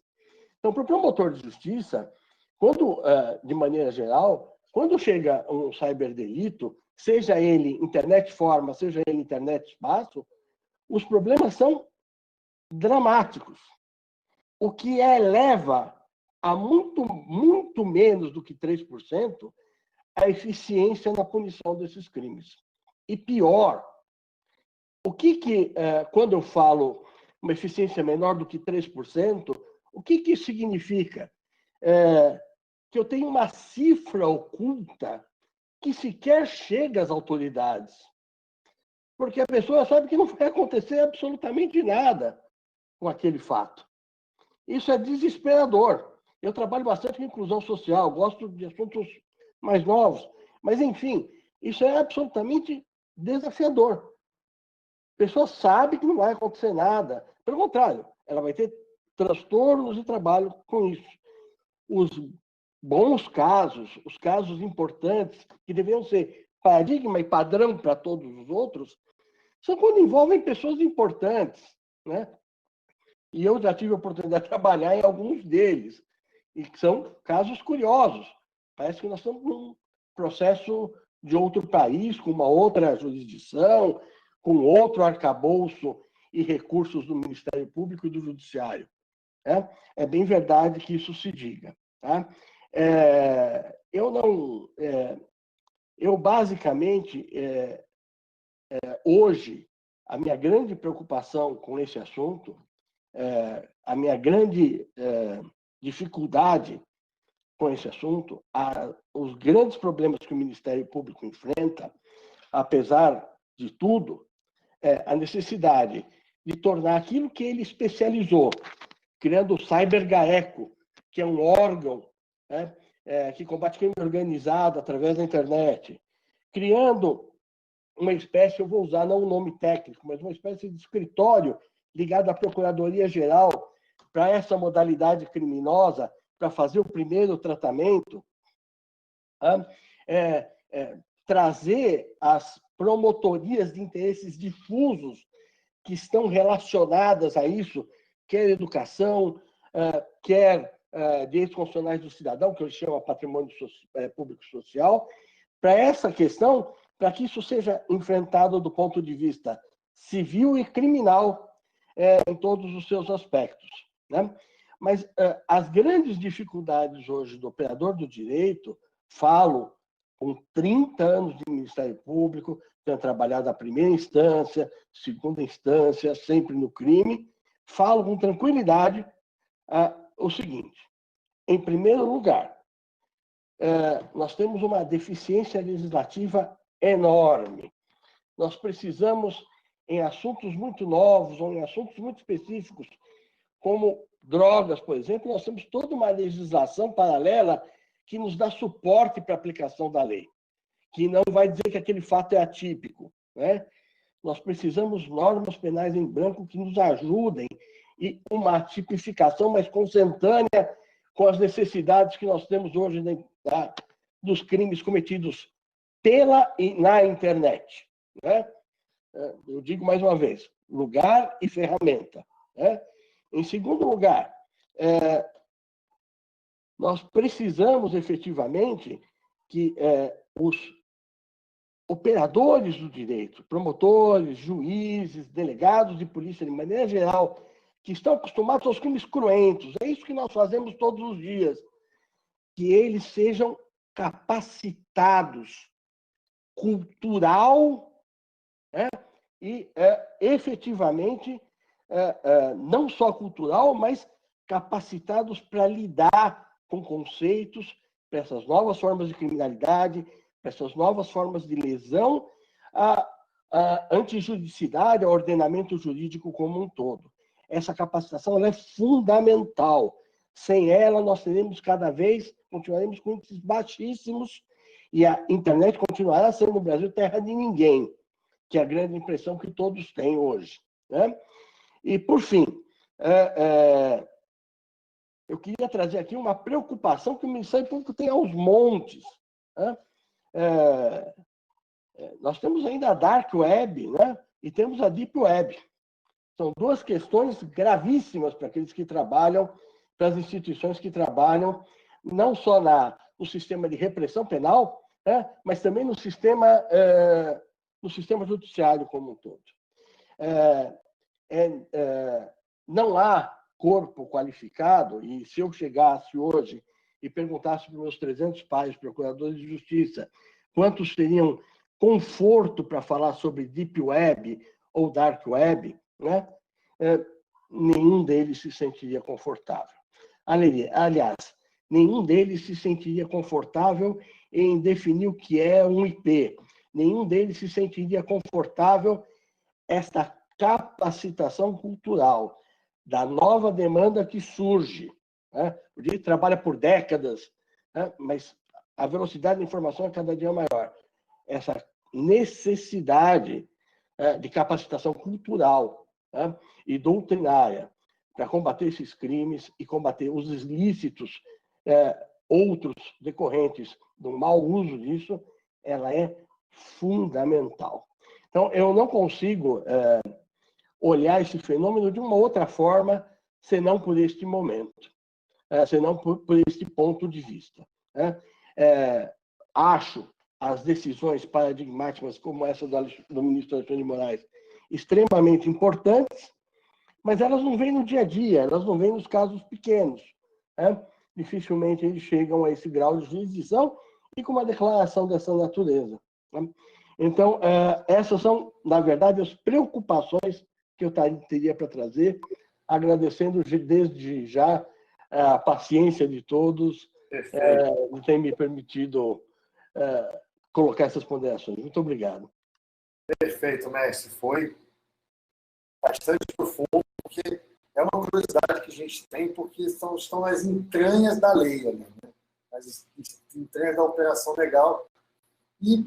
Então, para o promotor de justiça, de maneira geral, quando chega um cyberdelito, seja ele internet forma, seja ele internet espaço, os problemas são dramáticos, o que eleva a muito, muito menos do que 3% a eficiência na punição desses crimes. E pior, quando eu falo uma eficiência menor do que 3%, o que isso significa? Que eu tenho uma cifra oculta que sequer chega às autoridades. Porque a pessoa sabe que não vai acontecer absolutamente nada com aquele fato. Isso é desesperador. Eu trabalho bastante com inclusão social, gosto de assuntos mais novos. Mas, enfim, isso é absolutamente desafiador. A pessoa sabe que não vai acontecer nada. Pelo contrário, ela vai ter transtornos de trabalho com isso. Os bons casos, os casos importantes, que deveriam ser paradigma e padrão para todos os outros, são quando envolvem pessoas importantes, né? E eu já tive a oportunidade de trabalhar em alguns deles, e que são casos curiosos. Parece que nós estamos num processo de outro país, com uma outra jurisdição, com outro arcabouço e recursos do Ministério Público e do Judiciário. É bem verdade que isso se diga. Tá? Eu basicamente, hoje, a minha grande preocupação com esse assunto, a minha grande dificuldade com esse assunto, os grandes problemas que o Ministério Público enfrenta, apesar de tudo, a necessidade de tornar aquilo que ele especializou, criando o CyberGAECO, que é um órgão, né, que combate crime organizado através da internet, criando uma espécie, eu vou usar não um nome técnico, mas uma espécie de escritório ligado à Procuradoria-Geral para essa modalidade criminosa, para fazer o primeiro tratamento, trazer as promotorias de interesses difusos que estão relacionadas a isso, quer educação, quer direitos constitucionais do cidadão, que eu chamo de patrimônio público social, para essa questão, para que isso seja enfrentado do ponto de vista civil e criminal em todos os seus aspectos, né? Mas as grandes dificuldades hoje do operador do direito, falo com 30 anos de Ministério Público, tenho trabalhado na primeira instância, segunda instância, sempre no crime, falo com tranquilidade o seguinte: em primeiro lugar, nós temos uma deficiência legislativa enorme. Nós precisamos em assuntos muito novos ou em assuntos muito específicos, como drogas, por exemplo, nós temos toda uma legislação paralela que nos dá suporte para a aplicação da lei, que não vai dizer que aquele fato é atípico, né? Nós precisamos de normas penais em branco que nos ajudem e uma tipificação mais consentânea com as necessidades que nós temos hoje dos crimes cometidos pela e na internet, né? Eu digo mais uma vez, lugar e ferramenta, né? Em segundo lugar, nós precisamos efetivamente que os operadores do direito, promotores, juízes, delegados de polícia, de maneira geral, que estão acostumados aos crimes cruentos, é isso que nós fazemos todos os dias, que eles sejam capacitados cultural, né? E efetivamente não só cultural, mas capacitados para lidar com conceitos, para essas novas formas de criminalidade, para essas novas formas de lesão à antijuridicidade, ao ordenamento jurídico como um todo. Essa capacitação ela é fundamental. Sem ela, nós continuaremos com índices baixíssimos e a internet continuará sendo no Brasil terra de ninguém, que é a grande impressão que todos têm hoje, né? E, por fim, eu queria trazer aqui uma preocupação que o Ministério Público tem aos montes, né? Nós temos ainda a Dark Web, né? E temos a Deep Web. São duas questões gravíssimas para aqueles que trabalham, para as instituições que trabalham, não só no sistema de repressão penal, né? Mas também no sistema judiciário como um todo. Não há corpo qualificado, e se eu chegasse hoje e perguntasse para os meus 300 pais, procuradores de justiça, quantos teriam conforto para falar sobre Deep Web ou Dark Web, né? Nenhum deles se sentiria confortável. Aliás, nenhum deles se sentiria confortável em definir o que é um IP. Nenhum deles se sentiria confortável esta capacitação cultural da nova demanda que surge, né? O direito trabalha por décadas, né? Mas a velocidade da informação é cada dia maior. Essa necessidade de capacitação cultural, né? E doutrinária para combater esses crimes e combater os ilícitos outros decorrentes do mau uso disso, ela é fundamental. Então, eu não consigo olhar esse fenômeno de uma outra forma, senão por este momento, senão por este ponto de vista, né? Acho as decisões paradigmáticas como essa do ministro Alexandre de Moraes extremamente importantes, mas elas não vêm no dia a dia, elas não vêm nos casos pequenos, né? Dificilmente eles chegam a esse grau de jurisdição e com uma declaração dessa natureza, né? Então, essas são, na verdade, as preocupações que eu teria para trazer, agradecendo desde já a paciência de todos de ter me permitido colocar essas ponderações. Muito obrigado. Perfeito, mestre. Foi bastante profundo, porque é uma curiosidade que a gente tem, porque estão nas entranhas da lei, né? Nas entranhas da operação legal. E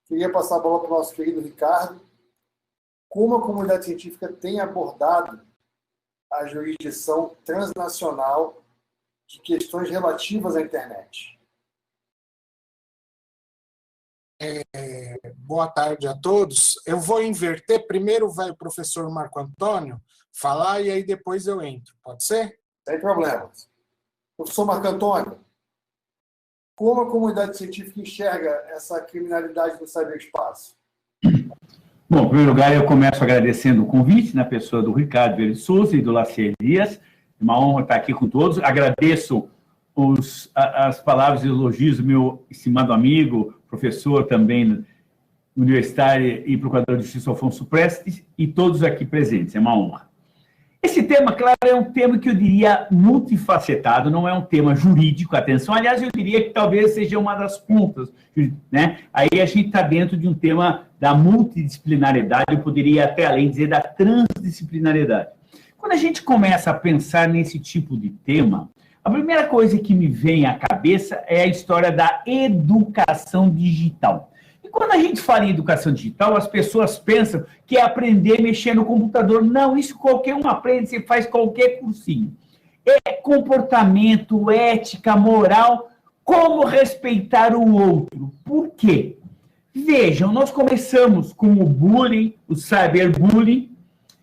queria passar a bola para o nosso querido Ricardo. Como a comunidade científica tem abordado a jurisdição transnacional de questões relativas à internet? Boa tarde a todos. Eu vou inverter. Primeiro vai o professor Marco Antônio falar e aí depois eu entro. Pode ser? Sem problemas. Professor Marco Antônio, como a comunidade científica enxerga essa criminalidade do ciberespaço? Bom, em primeiro lugar, eu começo agradecendo o convite na pessoa do Ricardo Vieira de Souza e do Lacier Dias. É uma honra estar aqui com todos. Agradeço as palavras de elogios do meu estimado amigo, professor também universitário e procurador de justiça Alfonso Prestes, e todos aqui presentes. É uma honra. Esse tema, claro, é um tema que eu diria multifacetado, não é um tema jurídico, atenção. Aliás, eu diria que talvez seja uma das pontas, né? Aí a gente está dentro de um tema da multidisciplinariedade, eu poderia até além dizer da transdisciplinariedade. Quando a gente começa a pensar nesse tipo de tema, a primeira coisa que me vem à cabeça é a história da educação digital. E quando a gente fala em educação digital, as pessoas pensam que é aprender a mexer no computador. Não, isso qualquer um aprende, você faz qualquer cursinho. É comportamento, ética, moral, como respeitar o outro. Por quê? Vejam, nós começamos com o bullying, o cyberbullying,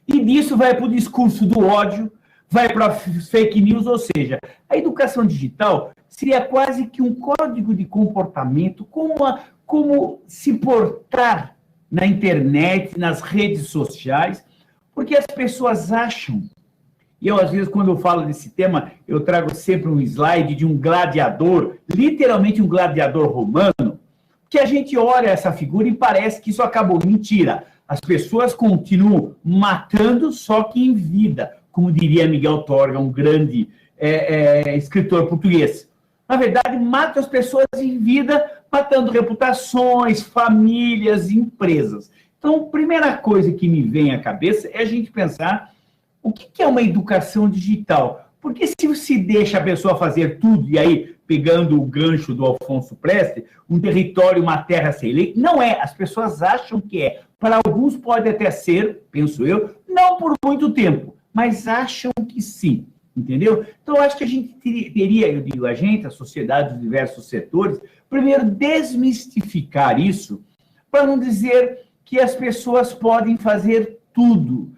e disso vai para o discurso do ódio, vai para fake news, ou seja, a educação digital seria quase que um código de comportamento, como se portar na internet, nas redes sociais, porque as pessoas acham, e eu às vezes quando eu falo desse tema, eu trago sempre um slide de um gladiador, literalmente um gladiador romano, que a gente olha essa figura e parece que isso acabou. Mentira, as pessoas continuam matando, só que em vida, como diria Miguel Torga, um grande escritor português. Na verdade, mata as pessoas em vida, matando reputações, famílias, empresas. Então, a primeira coisa que me vem à cabeça é a gente pensar o que é uma educação digital. Porque se deixa a pessoa fazer tudo, e aí, pegando o gancho do Alfonso Preste, um território, uma terra sem lei, não é. As pessoas acham que é. Para alguns pode até ser, penso eu, não por muito tempo, mas acham que sim. Entendeu? Então, eu acho que a gente teria, eu digo, a gente, a sociedade, os diversos setores, primeiro desmistificar isso, para não dizer que as pessoas podem fazer tudo.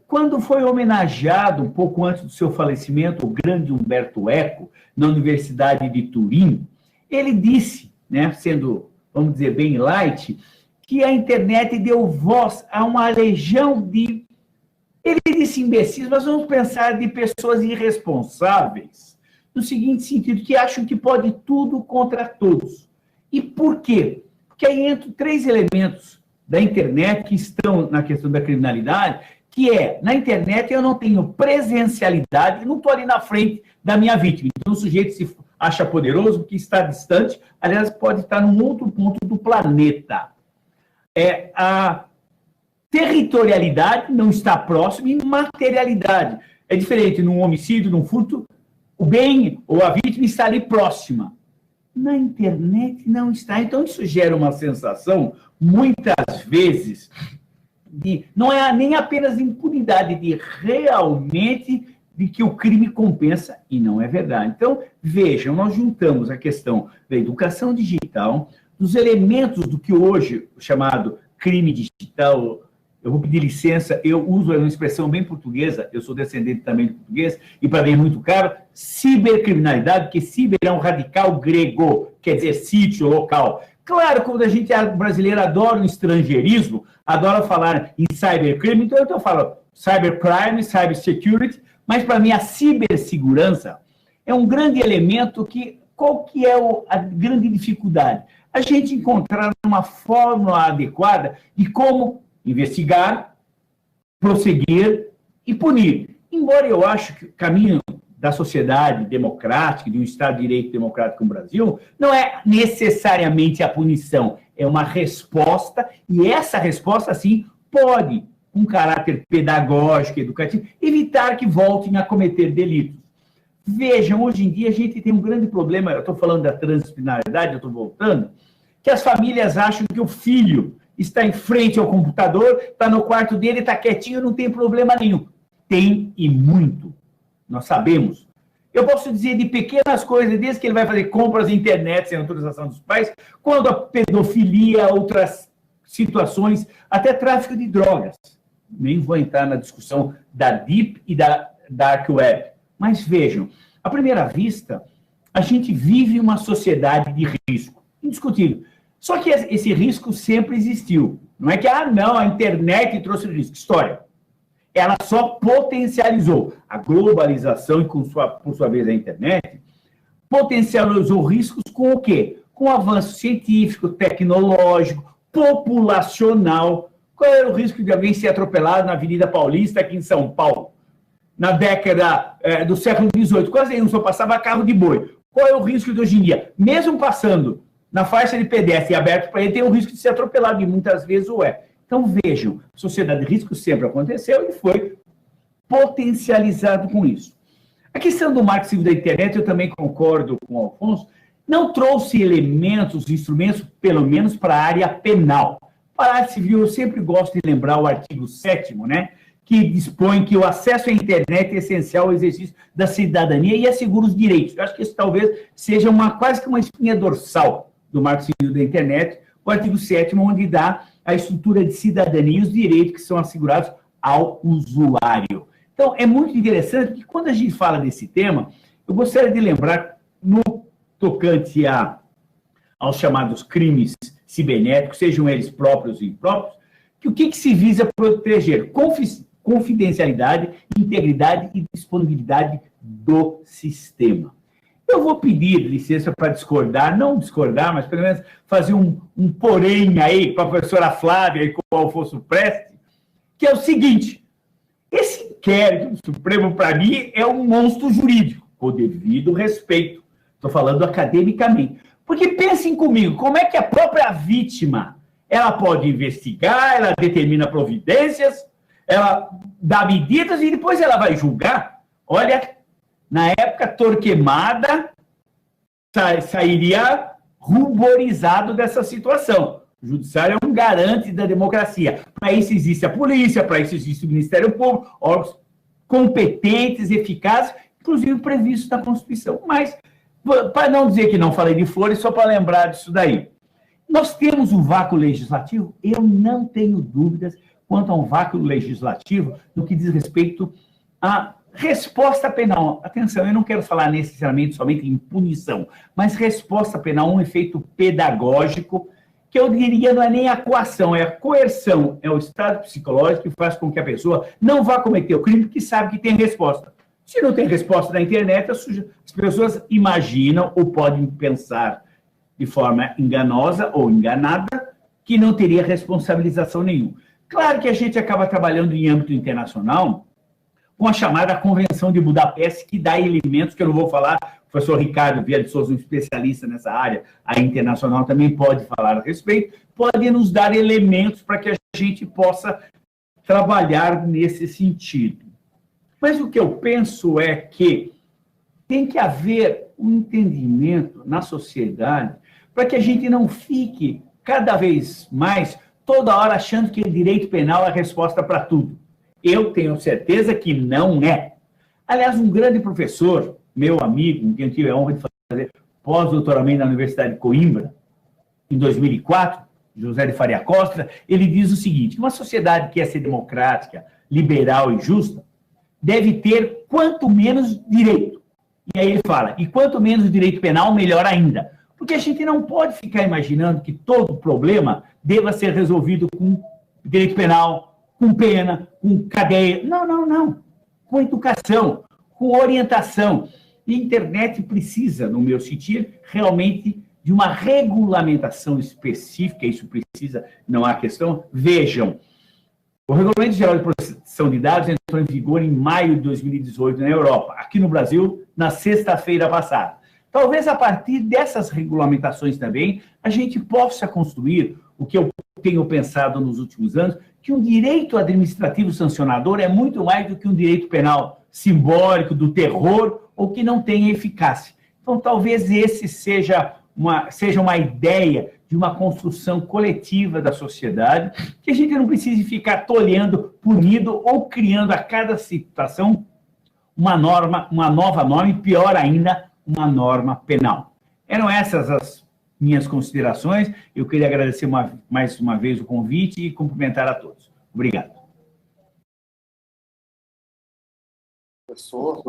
Quando foi homenageado, um pouco antes do seu falecimento, o grande Umberto Eco, na Universidade de Turim, ele disse, né, sendo, vamos dizer, bem light, que a internet deu voz a uma legião de... Ele disse imbecis, mas vamos pensar de pessoas irresponsáveis, no seguinte sentido, que acham que pode tudo contra todos. E por quê? Porque aí entram 3 elementos da internet que estão na questão da criminalidade, que na internet eu não tenho presencialidade, não estou ali na frente da minha vítima. Então o sujeito se acha poderoso porque está distante, aliás, pode estar num outro ponto do planeta. A territorialidade não está próxima e materialidade. É diferente num homicídio, num furto, o bem ou a vítima está ali próxima. Na internet não está. Então, isso gera uma sensação, muitas vezes, não é nem apenas impunidade, de realmente de que o crime compensa, e não é verdade. Então, vejam, nós juntamos a questão da educação digital, dos elementos do que hoje é chamado crime digital. Eu vou pedir licença, eu uso uma expressão bem portuguesa, eu sou descendente também de português, e para mim é muito caro, cibercriminalidade, porque ciber é um radical grego, quer dizer sítio, local. Claro, quando a gente brasileiro adora o estrangeirismo, adora falar em cybercrime, então eu falo cybercrime, cybersecurity, mas para mim a cibersegurança é um grande elemento que, qual que é a grande dificuldade? A gente encontrar uma fórmula adequada de como investigar, prosseguir e punir. Embora eu acho que o caminho da sociedade democrática, de um Estado de Direito democrático no Brasil, não é necessariamente a punição, é uma resposta, e essa resposta, sim, pode, com caráter pedagógico, educativo, evitar que voltem a cometer delitos. Vejam, hoje em dia a gente tem um grande problema, eu estou falando da transdisciplinaridade, eu estou voltando, que as famílias acham que o filho está em frente ao computador, está no quarto dele, está quietinho, não tem problema nenhum. Tem e muito. Nós sabemos. Eu posso dizer de pequenas coisas, desde que ele vai fazer compras na internet sem autorização dos pais, quando a pedofilia, outras situações, até tráfico de drogas. Nem vou entrar na discussão da Deep e da Dark Web. Mas vejam, à primeira vista, a gente vive uma sociedade de risco. Indiscutível. Só que esse risco sempre existiu. Não é que, não, a internet trouxe o risco. História. Ela só potencializou. A globalização, e por sua vez a internet, potencializou riscos com o quê? Com o avanço científico, tecnológico, populacional, Qual era o risco de alguém ser atropelado na Avenida Paulista, aqui em São Paulo? Na década do século XVIII, quase nenhum, só passava carro de boi. Qual é o risco de hoje em dia? Mesmo passando na faixa de pedestre aberto para ele, tem o risco de ser atropelado, e muitas vezes o é. Então, vejam, sociedade de risco sempre aconteceu e foi potencializado com isso. A questão do marco civil da internet, eu também concordo com o Alfonso, não trouxe elementos, instrumentos, pelo menos para a área penal. Para a área civil, eu sempre gosto de lembrar o artigo 7º, né, que dispõe que o acesso à internet é essencial ao exercício da cidadania e assegura os direitos. Eu acho que isso talvez seja quase que uma espinha dorsal do marco civil da internet, o artigo 7º, onde dá a estrutura de cidadania e os direitos que são assegurados ao usuário. Então, é muito interessante que, quando a gente fala desse tema, eu gostaria de lembrar, no tocante aos chamados crimes cibernéticos, sejam eles próprios ou impróprios, que o que se visa proteger? Confidencialidade, integridade e disponibilidade do sistema. Eu vou pedir licença para discordar, não discordar, mas pelo menos fazer um porém aí com a professora Flávia e com o Alfonso Preste, que é o seguinte: esse inquérito do Supremo, para mim, é um monstro jurídico, com devido respeito. Estou falando academicamente. Porque pensem comigo, como é que a própria vítima, ela pode investigar, ela determina providências, ela dá medidas e depois ela vai julgar? Olha, na época, Torquemada sairia ruborizado dessa situação. O judiciário é um garante da democracia. Para isso existe a polícia, para isso existe o Ministério Público, órgãos competentes, eficazes, inclusive previstos na Constituição. Mas, para não dizer que não falei de flores, só para lembrar disso daí. Nós temos um vácuo legislativo? Eu não tenho dúvidas quanto a um vácuo legislativo no que diz respeito à resposta penal. Atenção, eu não quero falar necessariamente somente em punição, mas resposta penal, um efeito pedagógico, que eu diria não é nem a coação, é a coerção, é o estado psicológico que faz com que a pessoa não vá cometer o crime, porque sabe que tem resposta. Se não tem resposta na internet, as pessoas imaginam ou podem pensar de forma enganosa ou enganada que não teria responsabilização nenhuma. Claro que a gente acaba trabalhando em âmbito internacional com a chamada Convenção de Budapeste, que dá elementos que eu não vou falar. O professor Ricardo Vieira de Souza, um especialista nessa área, a internacional, também pode falar a respeito, pode nos dar elementos para que a gente possa trabalhar nesse sentido. Mas o que eu penso é que tem que haver um entendimento na sociedade para que a gente não fique cada vez mais toda hora achando que o direito penal é a resposta para tudo. Eu tenho certeza que não é. Aliás, um grande professor, meu amigo, com quem eu tive a honra de fazer pós-doutoramento na Universidade de Coimbra, em 2004, José de Faria Costa, ele diz o seguinte: que uma sociedade que quer ser democrática, liberal e justa deve ter quanto menos direito. E aí ele fala, e quanto menos direito penal, melhor ainda. Porque a gente não pode ficar imaginando que todo problema deva ser resolvido com direito penal, com pena, com cadeia. Não, não, não. Com educação, com orientação. E a internet precisa, no meu sentir, realmente de uma regulamentação específica, isso precisa, não há questão. Vejam, o Regulamento Geral de Proteção de Dados entrou em vigor em maio de 2018 na Europa. Aqui no Brasil, na sexta-feira passada. Talvez a partir dessas regulamentações também, a gente possa construir o que eu tenho pensado nos últimos anos, que um direito administrativo sancionador é muito mais do que um direito penal simbólico, do terror, ou que não tenha eficácia. Então, talvez esse seja uma ideia de uma construção coletiva da sociedade, que a gente não precise ficar tolhendo, punindo ou criando a cada situação uma nova norma, e pior ainda, uma norma penal. Eram essas as minhas considerações. Eu queria agradecer mais uma vez o convite e cumprimentar a todos. Obrigado. Professor,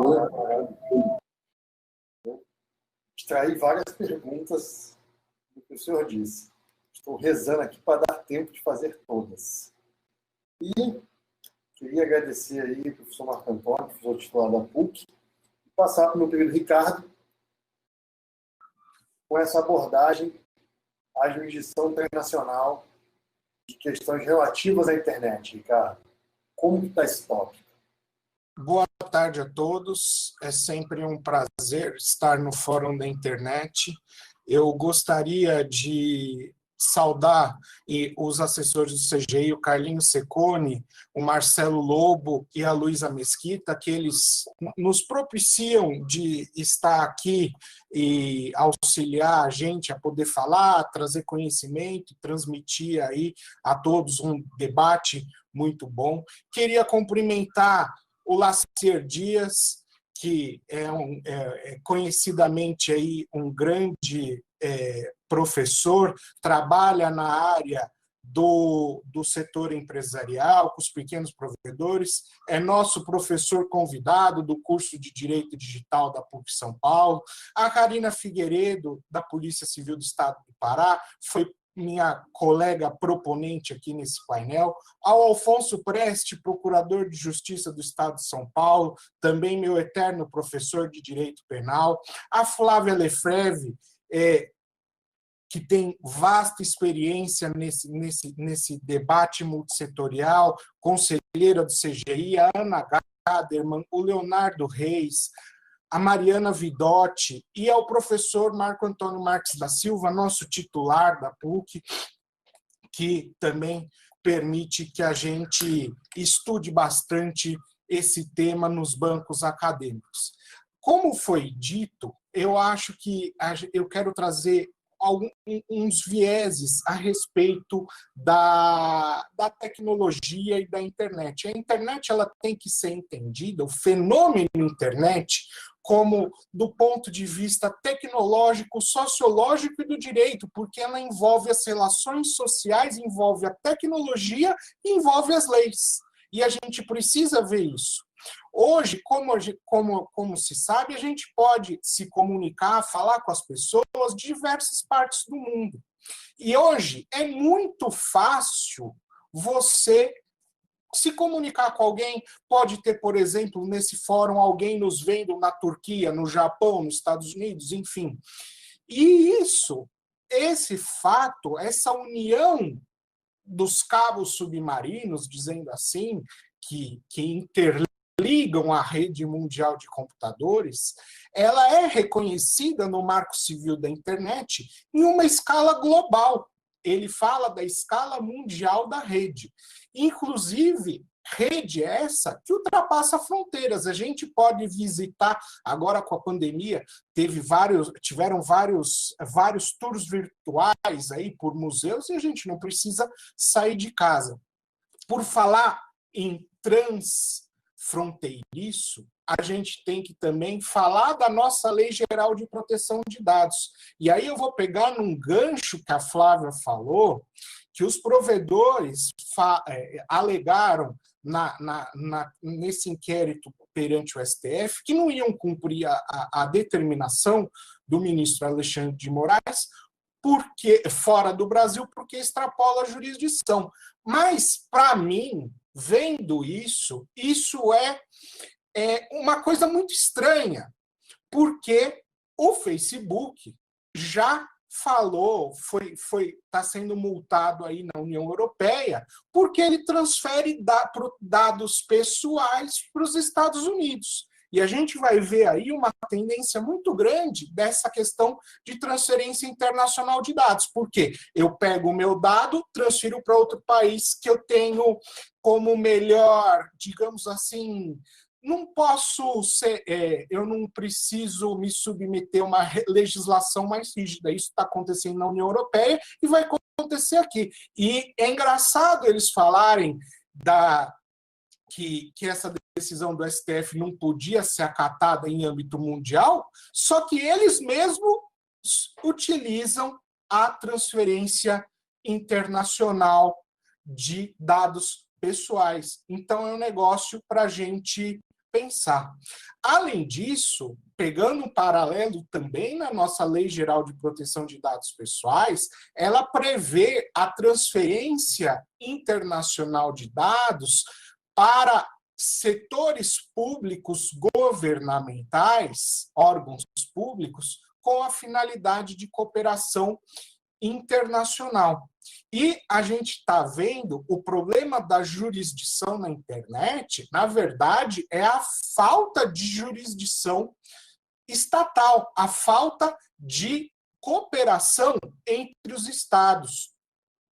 extraí várias perguntas do que o senhor disse. Estou rezando aqui para dar tempo de fazer todas. E queria agradecer aí ao professor Marco Antônio, professor titular da PUC, e passar para o meu querido Ricardo com essa abordagem à jurisdição internacional de questões relativas à internet, Ricardo. Como que está esse tópico? Boa tarde a todos. É sempre um prazer estar no Fórum da Internet. Eu gostaria de saudar os assessores do CGI, o Carlinhos Secone, o Marcelo Lobo e a Luísa Mesquita, que eles nos propiciam de estar aqui e auxiliar a gente a poder falar, trazer conhecimento, transmitir aí a todos um debate muito bom. Queria cumprimentar o Lacier Dias, que é conhecidamente aí um grande professor, trabalha na área do setor empresarial, com os pequenos provedores, é nosso professor convidado do curso de Direito Digital da PUC São Paulo. A Karina Figueiredo, da Polícia Civil do Estado do Pará, foi minha colega proponente aqui nesse painel, ao Alfonso Preste, procurador de Justiça do Estado de São Paulo, também meu eterno professor de Direito Penal, a Flávia Lefreve, que tem vasta experiência nesse debate multissetorial, conselheira do CGI, a Ana Gaderman, o Leonardo Reis, a Mariana Vidotti e ao professor Marco Antônio Marques da Silva, nosso titular da PUC, que também permite que a gente estude bastante esse tema nos bancos acadêmicos. Como foi dito, eu acho que eu quero trazer uns vieses a respeito da tecnologia e da internet. A internet ela tem que ser entendida, o fenômeno internet, como do ponto de vista tecnológico, sociológico e do direito, porque ela envolve as relações sociais, envolve a tecnologia e envolve as leis. E a gente precisa ver isso. Hoje, como se sabe, a gente pode se comunicar, falar com as pessoas de diversas partes do mundo. E hoje é muito fácil você se comunicar com alguém. Pode ter, por exemplo, nesse fórum, alguém nos vendo na Turquia, no Japão, nos Estados Unidos, enfim. E esse fato, essa união dos cabos submarinos, dizendo assim, que interligam a rede mundial de computadores, ela é reconhecida no Marco Civil da Internet em uma escala global. Ele fala da escala mundial da rede. Inclusive, rede essa que ultrapassa fronteiras. A gente pode visitar, agora com a pandemia, tiveram vários tours virtuais aí por museus e a gente não precisa sair de casa. Por falar em transfronteiriço, a gente tem que também falar da nossa Lei Geral de Proteção de Dados. E aí eu vou pegar num gancho que a Flávia falou, que os provedores alegaram nesse inquérito perante o STF que não iam cumprir a determinação do ministro Alexandre de Moraes porque fora do Brasil, porque extrapola a jurisdição. Mas, para mim, vendo isso é uma coisa muito estranha, porque o Facebook já falou, está sendo multado aí na União Europeia, porque ele transfere dados pessoais para os Estados Unidos. E a gente vai ver aí uma tendência muito grande dessa questão de transferência internacional de dados. Por quê? Eu pego o meu dado, transfiro para outro país que eu tenho como melhor, digamos assim, eu não preciso me submeter a uma legislação mais rígida. Isso está acontecendo na União Europeia e vai acontecer aqui. E é engraçado eles falarem que essa decisão do STF não podia ser acatada em âmbito mundial, só que eles mesmos utilizam a transferência internacional de dados pessoais. Então, é um negócio para a gente pensar. Além disso, pegando um paralelo também na nossa Lei Geral de Proteção de Dados Pessoais, ela prevê a transferência internacional de dados para setores públicos governamentais, órgãos públicos, com a finalidade de cooperação internacional. E a gente está vendo o problema da jurisdição na internet, na verdade, é a falta de jurisdição estatal, a falta de cooperação entre os estados.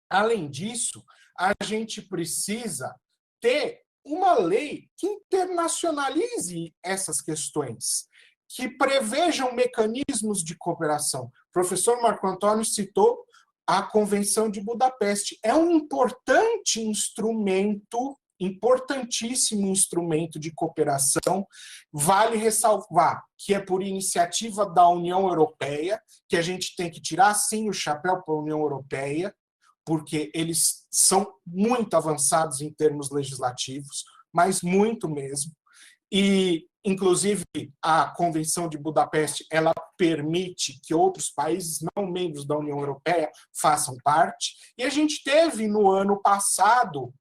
Além disso, a gente precisa ter uma lei que internacionalize essas questões, que prevejam mecanismos de cooperação. O professor Marco Antônio citou a Convenção de Budapeste. É um importante instrumento, importantíssimo instrumento de cooperação. Vale ressalvar que é por iniciativa da União Europeia, que a gente tem que tirar, sim, o chapéu para a União Europeia, porque eles são muito avançados em termos legislativos, mas muito mesmo. E, inclusive, a Convenção de Budapeste, ela permite que outros países não membros da União Europeia façam parte. E a gente teve, no ano passado,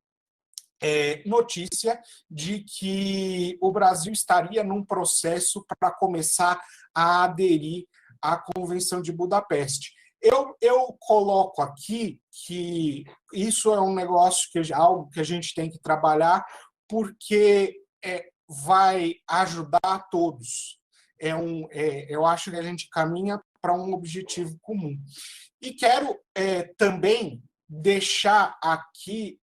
notícia de que o Brasil estaria num processo para começar a aderir à Convenção de Budapeste. Eu coloco aqui que isso é um negócio, algo que a gente tem que trabalhar, porque vai ajudar a todos. Eu acho que a gente caminha para um objetivo comum. E quero também deixar aqui,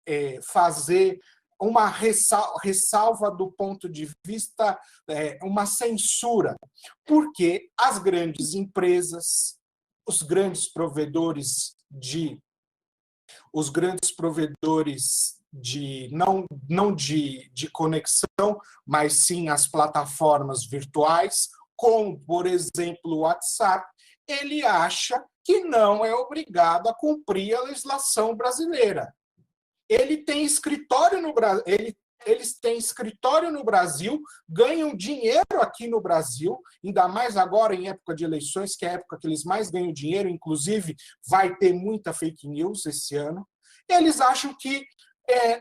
fazer uma ressalva do ponto de vista, uma censura, porque as grandes empresas, os grandes provedores não de conexão, mas sim as plataformas virtuais, como, por exemplo, o WhatsApp, ele acha que não é obrigado a cumprir a legislação brasileira. Ele tem escritório no Brasil, eles têm escritório no Brasil, ganham dinheiro aqui no Brasil, ainda mais agora em época de eleições, que é a época que eles mais ganham dinheiro, inclusive vai ter muita fake news esse ano. Eles acham que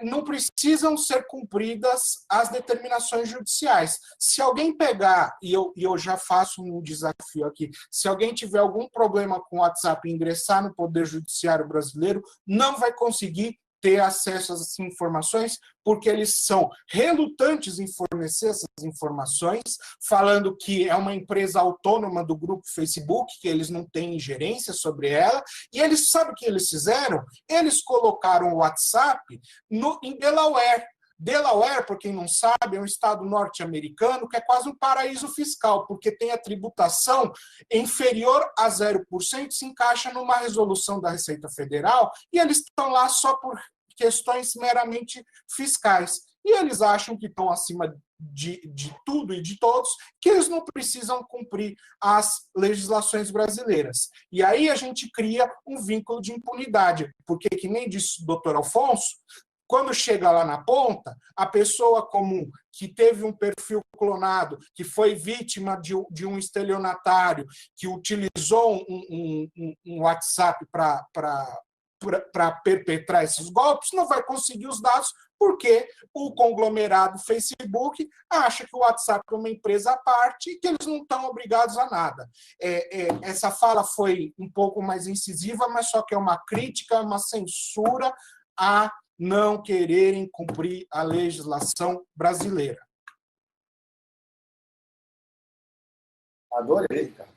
não precisam ser cumpridas as determinações judiciais. Se alguém pegar, e eu já faço um desafio aqui, se alguém tiver algum problema com o WhatsApp e ingressar no Poder Judiciário brasileiro, não vai conseguir ter acesso a essas informações, porque eles são relutantes em fornecer essas informações, falando que é uma empresa autônoma do grupo Facebook, que eles não têm ingerência sobre ela, e eles, sabe o que eles fizeram? Eles colocaram o WhatsApp em Delaware. Delaware, por quem não sabe, é um estado norte-americano que é quase um paraíso fiscal, porque tem a tributação inferior a 0%, se encaixa numa resolução da Receita Federal, e eles estão lá só por questões meramente fiscais. E eles acham que estão acima de tudo e de todos, que eles não precisam cumprir as legislações brasileiras. E aí a gente cria um vínculo de impunidade, porque, que nem disse o doutor Alfonso, quando chega lá na ponta, a pessoa comum que teve um perfil clonado, que foi vítima de um estelionatário, que utilizou um WhatsApp para perpetrar esses golpes, não vai conseguir os dados porque o conglomerado Facebook acha que o WhatsApp é uma empresa à parte e que eles não estão obrigados a nada. Essa fala foi um pouco mais incisiva, mas só que é uma crítica, uma censura a não quererem cumprir a legislação brasileira. Adorei, Ricardo.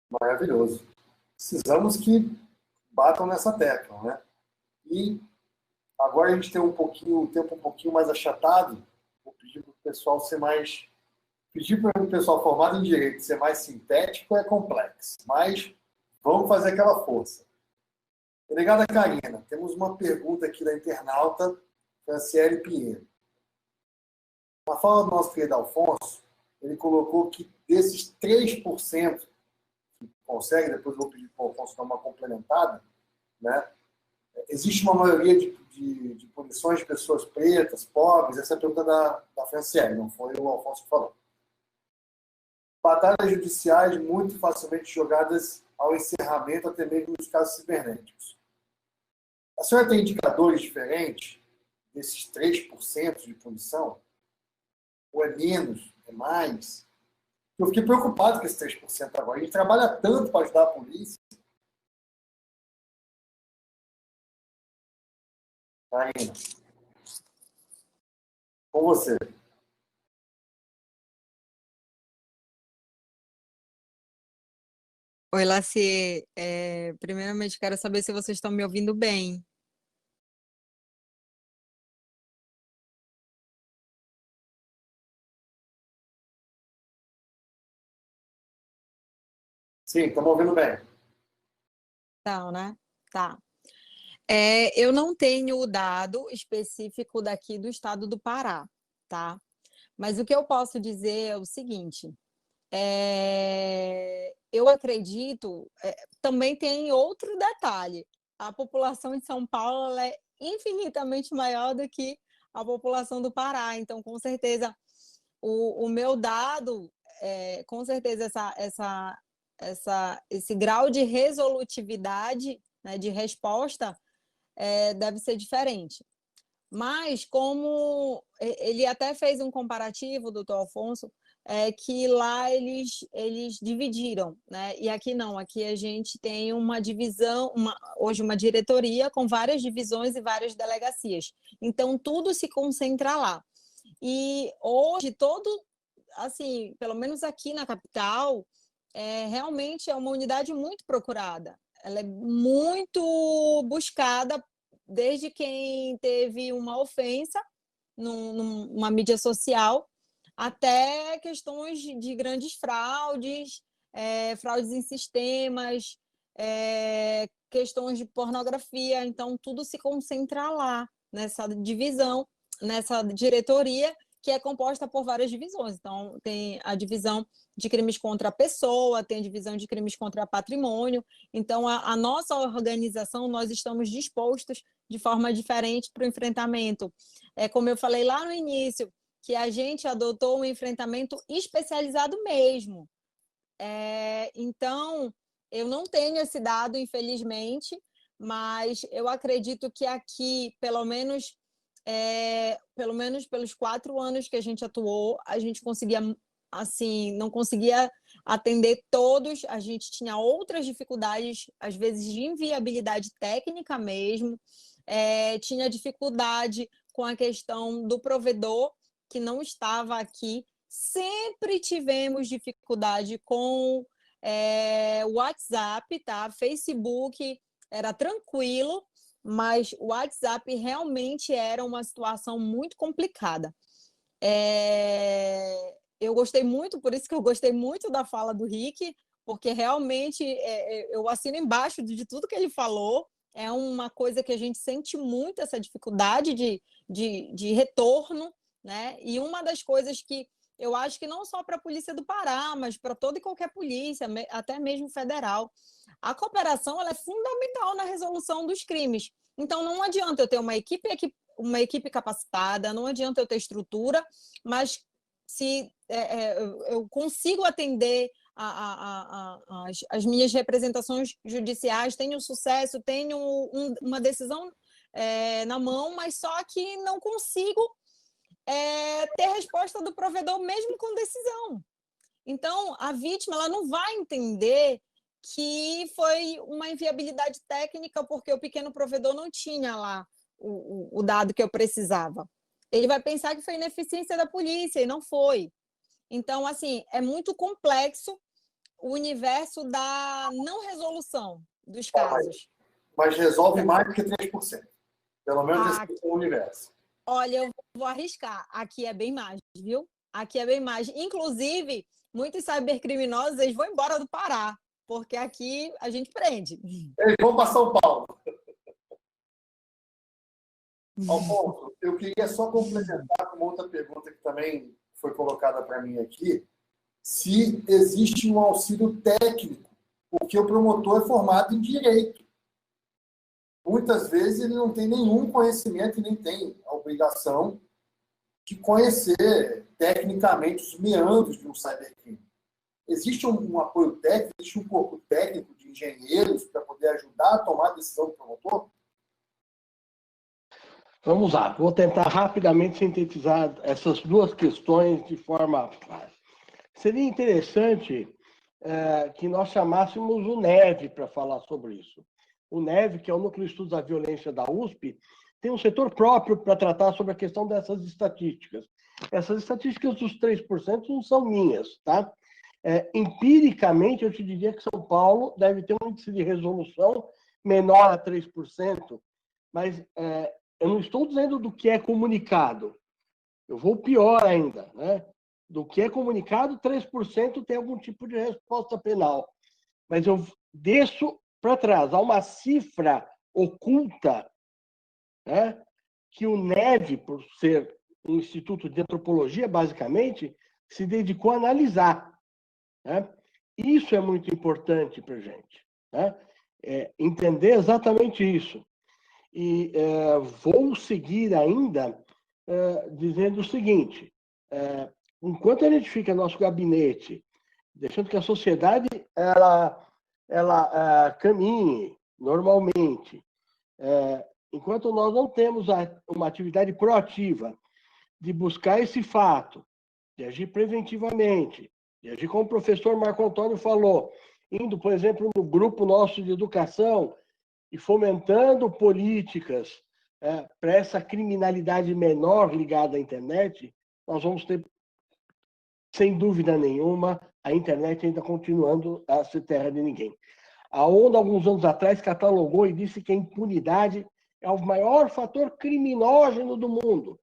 Maravilhoso. Precisamos que batam nessa tecla, né? E agora a gente tem o tempo um pouquinho mais achatado. Vou pedir para o pessoal ser mais... Pedir para o pessoal formado em Direito ser mais sintético é complexo, mas vamos fazer aquela força. Delegada Karina, temos uma pergunta aqui da internauta Franciele Pinheiro. Na fala do nosso querido Alfonso, ele colocou que desses 3% que consegue, depois eu vou pedir para o Alfonso dar uma complementada, né? Existe uma maioria de punições de pessoas pretas, pobres, essa é a pergunta da Franciele, não foi o Alfonso que falou. Batalhas judiciais muito facilmente jogadas ao encerramento, até mesmo nos casos cibernéticos. A senhora tem indicadores diferentes desses 3% de punição? Ou é menos? É mais? Eu fiquei preocupado com esse 3% agora. A gente trabalha tanto para ajudar a polícia. Karina, com você. Oi, Laci. Primeiramente, quero saber se vocês estão me ouvindo bem. Sim, estamos ouvindo bem. Então, né? Tá. Eu não tenho o dado específico daqui do estado do Pará, tá? Mas o que eu posso dizer é o seguinte: eu acredito, também tem outro detalhe: a população de São Paulo ela é infinitamente maior do que a população do Pará, então, com certeza, o meu dado, com certeza, esse grau de resolutividade, né, de resposta, deve ser diferente. Mas, como ele até fez um comparativo, doutor Alfonso, que lá eles dividiram, né? E aqui não, aqui a gente tem uma divisão, hoje uma diretoria com várias divisões e várias delegacias. Então, tudo se concentra lá. E hoje, assim, pelo menos aqui na capital, realmente é uma unidade muito procurada. Ela é muito buscada desde quem teve uma ofensa numa mídia social até questões de grandes fraudes, fraudes em sistemas, questões de pornografia. Então, tudo se concentra lá, nessa divisão, nessa diretoria, que é composta por várias divisões. Então, tem a divisão de crimes contra a pessoa, tem a divisão de crimes contra patrimônio. Então, a nossa organização, nós estamos dispostos de forma diferente para o enfrentamento. Como eu falei lá no início, que a gente adotou um enfrentamento especializado mesmo. Então, eu não tenho esse dado, infelizmente, mas eu acredito que aqui, pelo menos pelos 4 anos que a gente atuou, a gente conseguia, assim, não conseguia atender todos, a gente tinha outras dificuldades, às vezes de inviabilidade técnica mesmo, tinha dificuldade com a questão do provedor, que não estava aqui, sempre tivemos dificuldade com o WhatsApp, tá? Facebook era tranquilo, mas o WhatsApp realmente era uma situação muito complicada. Eu gostei muito, por isso que eu gostei muito da fala do Rick, porque realmente eu assino embaixo de tudo que ele falou. É uma coisa que a gente sente muito, essa dificuldade de retorno, né? E uma das coisas que eu acho que não só para a Polícia do Pará, mas para toda e qualquer polícia, até mesmo federal, a cooperação ela é fundamental na resolução dos crimes. Então, não adianta eu ter uma equipe capacitada, não adianta eu ter estrutura, mas se eu consigo atender as minhas representações judiciais, tenho sucesso, tenho uma decisão na mão, mas só que não consigo ter resposta do provedor mesmo com decisão. Então, a vítima ela não vai entender que foi uma inviabilidade técnica porque o pequeno provedor não tinha lá o dado que eu precisava. Ele vai pensar que foi ineficiência da polícia e não foi. Então, assim, é muito complexo o universo da não resolução dos casos. Mas resolve mais do que 3%. Pelo menos esse é o universo. Olha, eu vou arriscar. Aqui é bem mais, viu? Aqui é bem mais. Inclusive, muitos cybercriminosos eles vão embora do Pará, porque aqui a gente prende. Eles vão para São Paulo. Alfonso, eu queria só complementar com uma outra pergunta que também foi colocada para mim aqui, se existe um auxílio técnico, porque o promotor é formado em direito. Muitas vezes ele não tem nenhum conhecimento e nem tem a obrigação de conhecer tecnicamente os meandros de um cybercrime. Existe um apoio técnico, existe um corpo técnico de engenheiros para poder ajudar a tomar a decisão do promotor? Vamos lá, vou tentar rapidamente sintetizar essas duas questões de forma fácil. Seria interessante que nós chamássemos o NEV para falar sobre isso. O NEV, que é o Núcleo de Estudos da Violência da USP, tem um setor próprio para tratar sobre a questão dessas estatísticas. Essas estatísticas dos 3% não são minhas, tá? Empiricamente, eu te diria que São Paulo deve ter um índice de resolução menor a 3%, mas eu não estou dizendo do que é comunicado. Eu vou pior ainda, né? Do que é comunicado, 3% tem algum tipo de resposta penal. Mas eu desço para trás. Há uma cifra oculta, né, que o NEV, por ser um instituto de antropologia, basicamente, se dedicou a analisar. Né? Isso é muito importante para a gente. Né? Entender exatamente isso. E vou seguir ainda dizendo o seguinte, enquanto a gente fica no nosso gabinete, deixando que a sociedade ela caminhe normalmente, enquanto nós não temos uma atividade proativa de buscar esse fato, de agir preventivamente, de agir como o professor Marco Antônio falou, indo, por exemplo, no grupo nosso de educação e fomentando políticas para essa criminalidade menor ligada à internet, nós vamos ter, sem dúvida nenhuma, a internet ainda continuando a ser terra de ninguém. A ONU, alguns anos atrás, catalogou e disse que a impunidade é o maior fator criminógeno do mundo.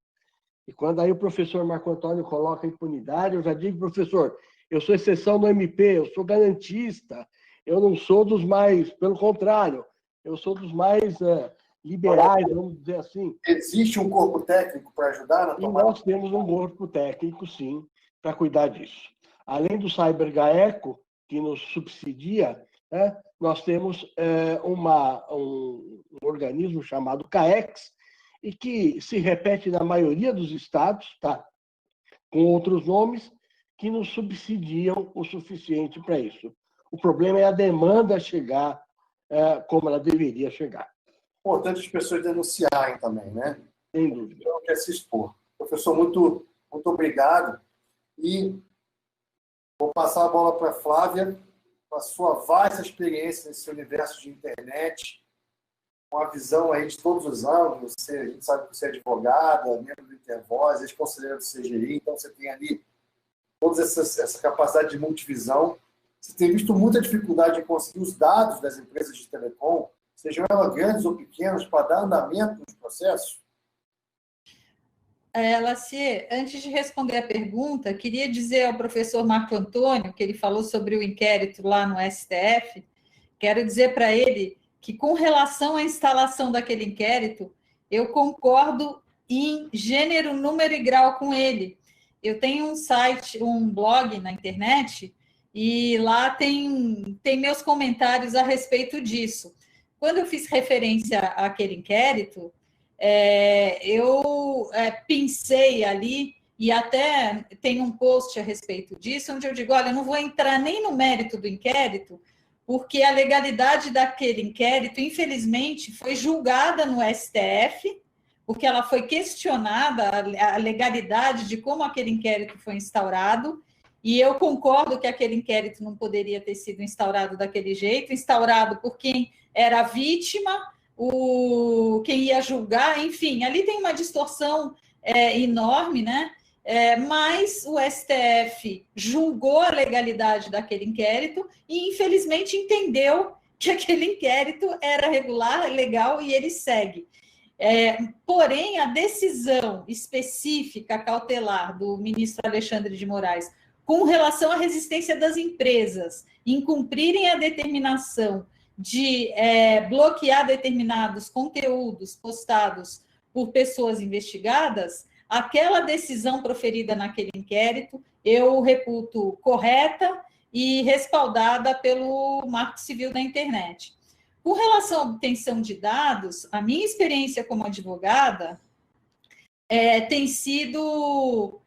E quando aí o professor Marco Antônio coloca a impunidade, eu já digo, professor, eu sou exceção no MP, eu sou garantista, eu não sou dos mais, pelo contrário, eu sou dos mais liberais, vamos dizer assim. Existe um corpo técnico para ajudar na tomada? E nós temos um corpo técnico, sim, para cuidar disso. Além do CyberGaeco, que nos subsidia, nós temos um organismo chamado CAEX, e que se repete na maioria dos estados, tá? Com outros nomes, que nos subsidiam o suficiente para isso. O problema é a demanda chegar como ela deveria chegar. Importante as pessoas denunciarem também, né? Sem dúvida. Não quer se expor. Professor, muito obrigado. E vou passar a bola para a Flávia, com a sua vasta experiência nesse universo de internet, com a visão aí de todos os ângulos. A gente sabe que você é advogada, membro do Intervoz, ex-conselheira do CGI, então você tem ali toda essa capacidade de multivisão. Você tem visto muita dificuldade em conseguir os dados das empresas de telecom, sejam elas grandes ou pequenas, para dar andamento nos processos? Lacier, antes de responder a pergunta, queria dizer ao professor Marco Antônio, que ele falou sobre o inquérito lá no STF, quero dizer para ele que, com relação à instalação daquele inquérito, eu concordo em gênero, número e grau com ele. Eu tenho um site, um blog na internet, e lá tem meus comentários a respeito disso. Quando eu fiz referência àquele inquérito, eu pensei ali, e até tem um post a respeito disso, onde eu digo, olha, eu não vou entrar nem no mérito do inquérito, porque a legalidade daquele inquérito, infelizmente, foi julgada no STF, porque ela foi questionada, a legalidade de como aquele inquérito foi instaurado, e eu concordo que aquele inquérito não poderia ter sido instaurado daquele jeito, instaurado por quem era vítima, quem ia julgar, enfim, ali tem uma distorção enorme, né? Mas o STF julgou a legalidade daquele inquérito e, infelizmente, entendeu que aquele inquérito era regular, legal, e ele segue. Porém, a decisão específica, cautelar, do ministro Alexandre de Moraes, com relação à resistência das empresas em cumprirem a determinação de bloquear determinados conteúdos postados por pessoas investigadas, aquela decisão proferida naquele inquérito, eu reputo correta e respaldada pelo Marco Civil da Internet. Com relação à obtenção de dados, a minha experiência como advogada tem sido,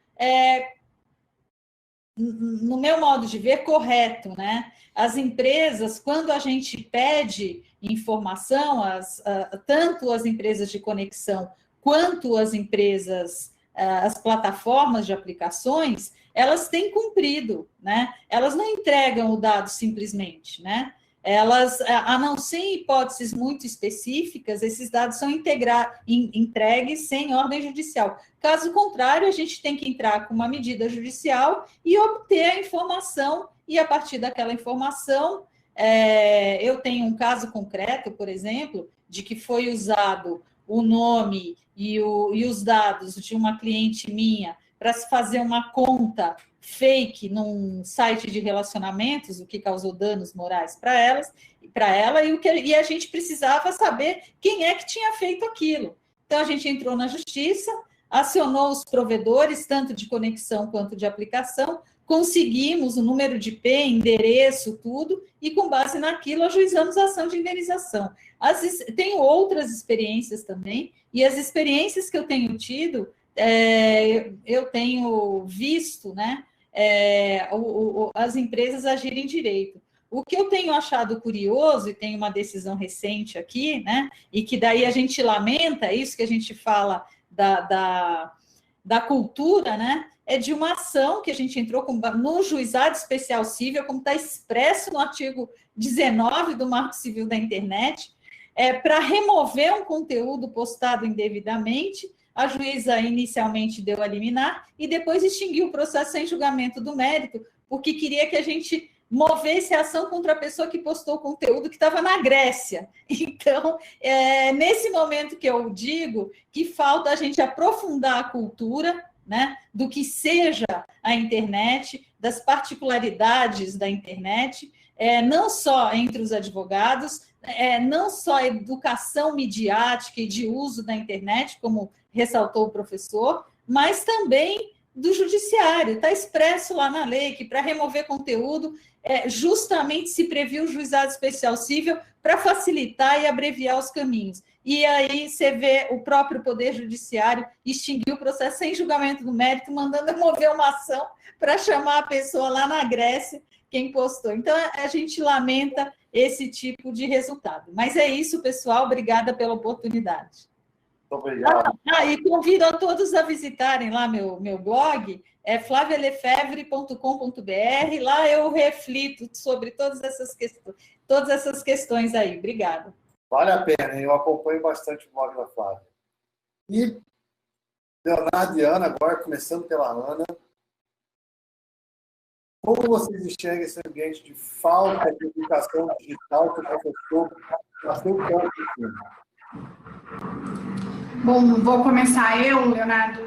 no meu modo de ver, correto, né? As empresas, quando a gente pede informação, tanto as empresas de conexão quanto as empresas, as plataformas de aplicações, elas têm cumprido, né? Elas não entregam o dado simplesmente, né? elas, a não ser em hipóteses muito específicas, esses dados são entregues sem ordem judicial. Caso contrário, a gente tem que entrar com uma medida judicial e obter a informação, e a partir daquela informação, eu tenho um caso concreto, por exemplo, de que foi usado o nome e os dados de uma cliente minha para se fazer uma conta fake num site de relacionamentos, o que causou danos morais para ela, e a gente precisava saber quem é que tinha feito aquilo. Então, a gente entrou na justiça, acionou os provedores, tanto de conexão quanto de aplicação, conseguimos o número de IP, endereço, tudo, e com base naquilo ajuizamos a ação de indenização. Tenho outras experiências também, e as experiências que eu tenho tido, eu tenho visto, né, as empresas agirem direito. O que eu tenho achado curioso, e tem uma decisão recente aqui, né, e que daí a gente lamenta, isso que a gente fala da cultura, né, é de uma ação que a gente entrou no Juizado Especial Cível, como está expresso no artigo 19 do Marco Civil da Internet, para remover um conteúdo postado indevidamente. A juíza inicialmente deu a liminar e depois extinguiu o processo sem julgamento do mérito, porque queria que a gente movesse a ação contra a pessoa que postou o conteúdo que estava na Grécia. Então, nesse momento que eu digo que falta a gente aprofundar a cultura, né, do que seja a internet, das particularidades da internet, não só entre os advogados, não só a educação midiática e de uso da internet, como ressaltou o professor, mas também do judiciário. Está expresso lá na lei que para remover conteúdo, justamente se previu o Juizado Especial Cível para facilitar e abreviar os caminhos. E aí você vê o próprio Poder Judiciário extinguir o processo sem julgamento do mérito, mandando mover uma ação para chamar a pessoa lá na Grécia, quem postou. Então, a gente lamenta esse tipo de resultado. Mas é isso, pessoal. Obrigada pela oportunidade. Muito obrigado. E convido a todos a visitarem lá meu blog, flavialefevre.com.br. Lá eu reflito sobre todas essas questões aí. Obrigada. Vale a pena, eu acompanho bastante o blog da Flávia. E Leonardo e Ana, agora começando pela Ana. Como vocês enxergam esse ambiente de falta de educação digital que o professor passou tanto tempo? Bom, vou começar eu, Leonardo.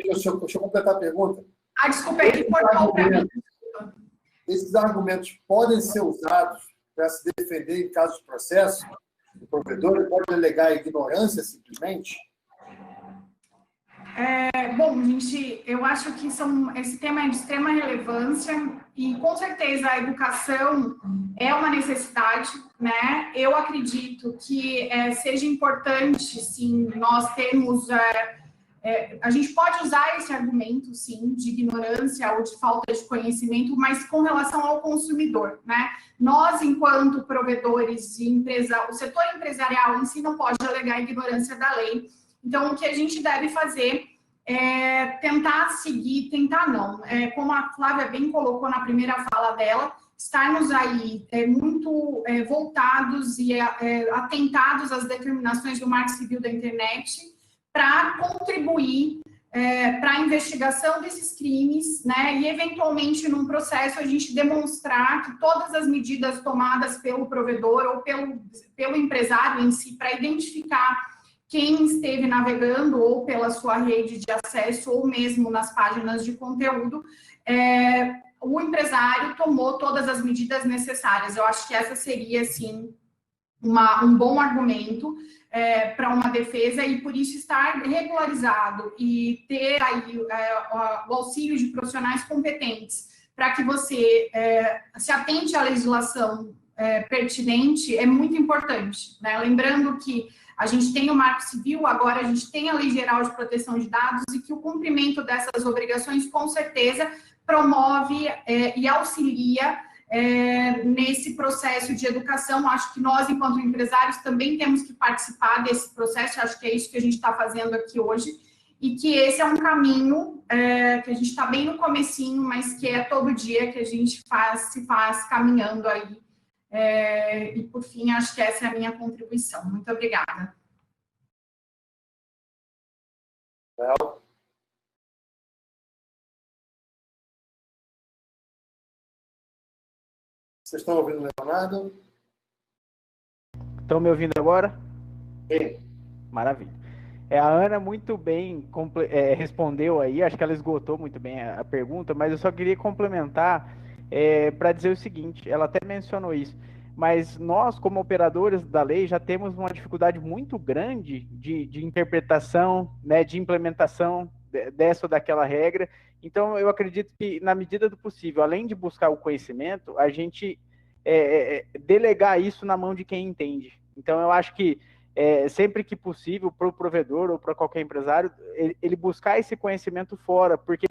Deixa eu completar a pergunta. Desculpa, ele cortou para mim. Esses argumentos podem ser usados para se defender em caso de processo? O provedor pode alegar ignorância, simplesmente? Bom, gente, eu acho que esse tema é de extrema relevância e, com certeza, a educação é uma necessidade, né? Eu acredito que seja importante, sim, nós termos... a gente pode usar esse argumento, sim, de ignorância ou de falta de conhecimento, mas com relação ao consumidor, né? Nós, enquanto provedores e o setor empresarial em si não pode alegar ignorância da lei. Então, o que a gente deve fazer é tentar seguir, como a Flávia bem colocou na primeira fala dela, estarmos aí muito voltados e atentados às determinações do Marco Civil da Internet para contribuir para a investigação desses crimes, né, e eventualmente num processo a gente demonstrar que todas as medidas tomadas pelo provedor ou pelo empresário em si para identificar quem esteve navegando ou pela sua rede de acesso ou mesmo nas páginas de conteúdo, o empresário tomou todas as medidas necessárias. Eu acho que essa seria, assim, um bom argumento para uma defesa e, por isso, estar regularizado e ter aí o auxílio de profissionais competentes para que você se atente à legislação pertinente é muito importante, né? Lembrando que a gente tem o Marco Civil, agora a gente tem a Lei Geral de Proteção de Dados e que o cumprimento dessas obrigações, com certeza, promove e auxilia nesse processo de educação. Acho que nós, enquanto empresários, também temos que participar desse processo, acho que é isso que a gente está fazendo aqui hoje. e que esse é um caminho que a gente está bem no comecinho, mas que é todo dia que a gente se faz caminhando aí. E, por fim, acho que essa é a minha contribuição. Muito obrigada. Léo? Vocês estão ouvindo o Leonardo? Estão me ouvindo agora? Sim. Maravilha. A Ana muito bem respondeu aí, acho que ela esgotou muito bem a pergunta, mas eu só queria complementar para dizer o seguinte, ela até mencionou isso, mas nós, como operadores da lei, já temos uma dificuldade muito grande de interpretação, né, de implementação dessa ou daquela regra. Então, eu acredito que, na medida do possível, além de buscar o conhecimento, a gente delegar isso na mão de quem entende. Então, eu acho que sempre que possível, para o provedor ou para qualquer empresário, ele buscar esse conhecimento fora, porque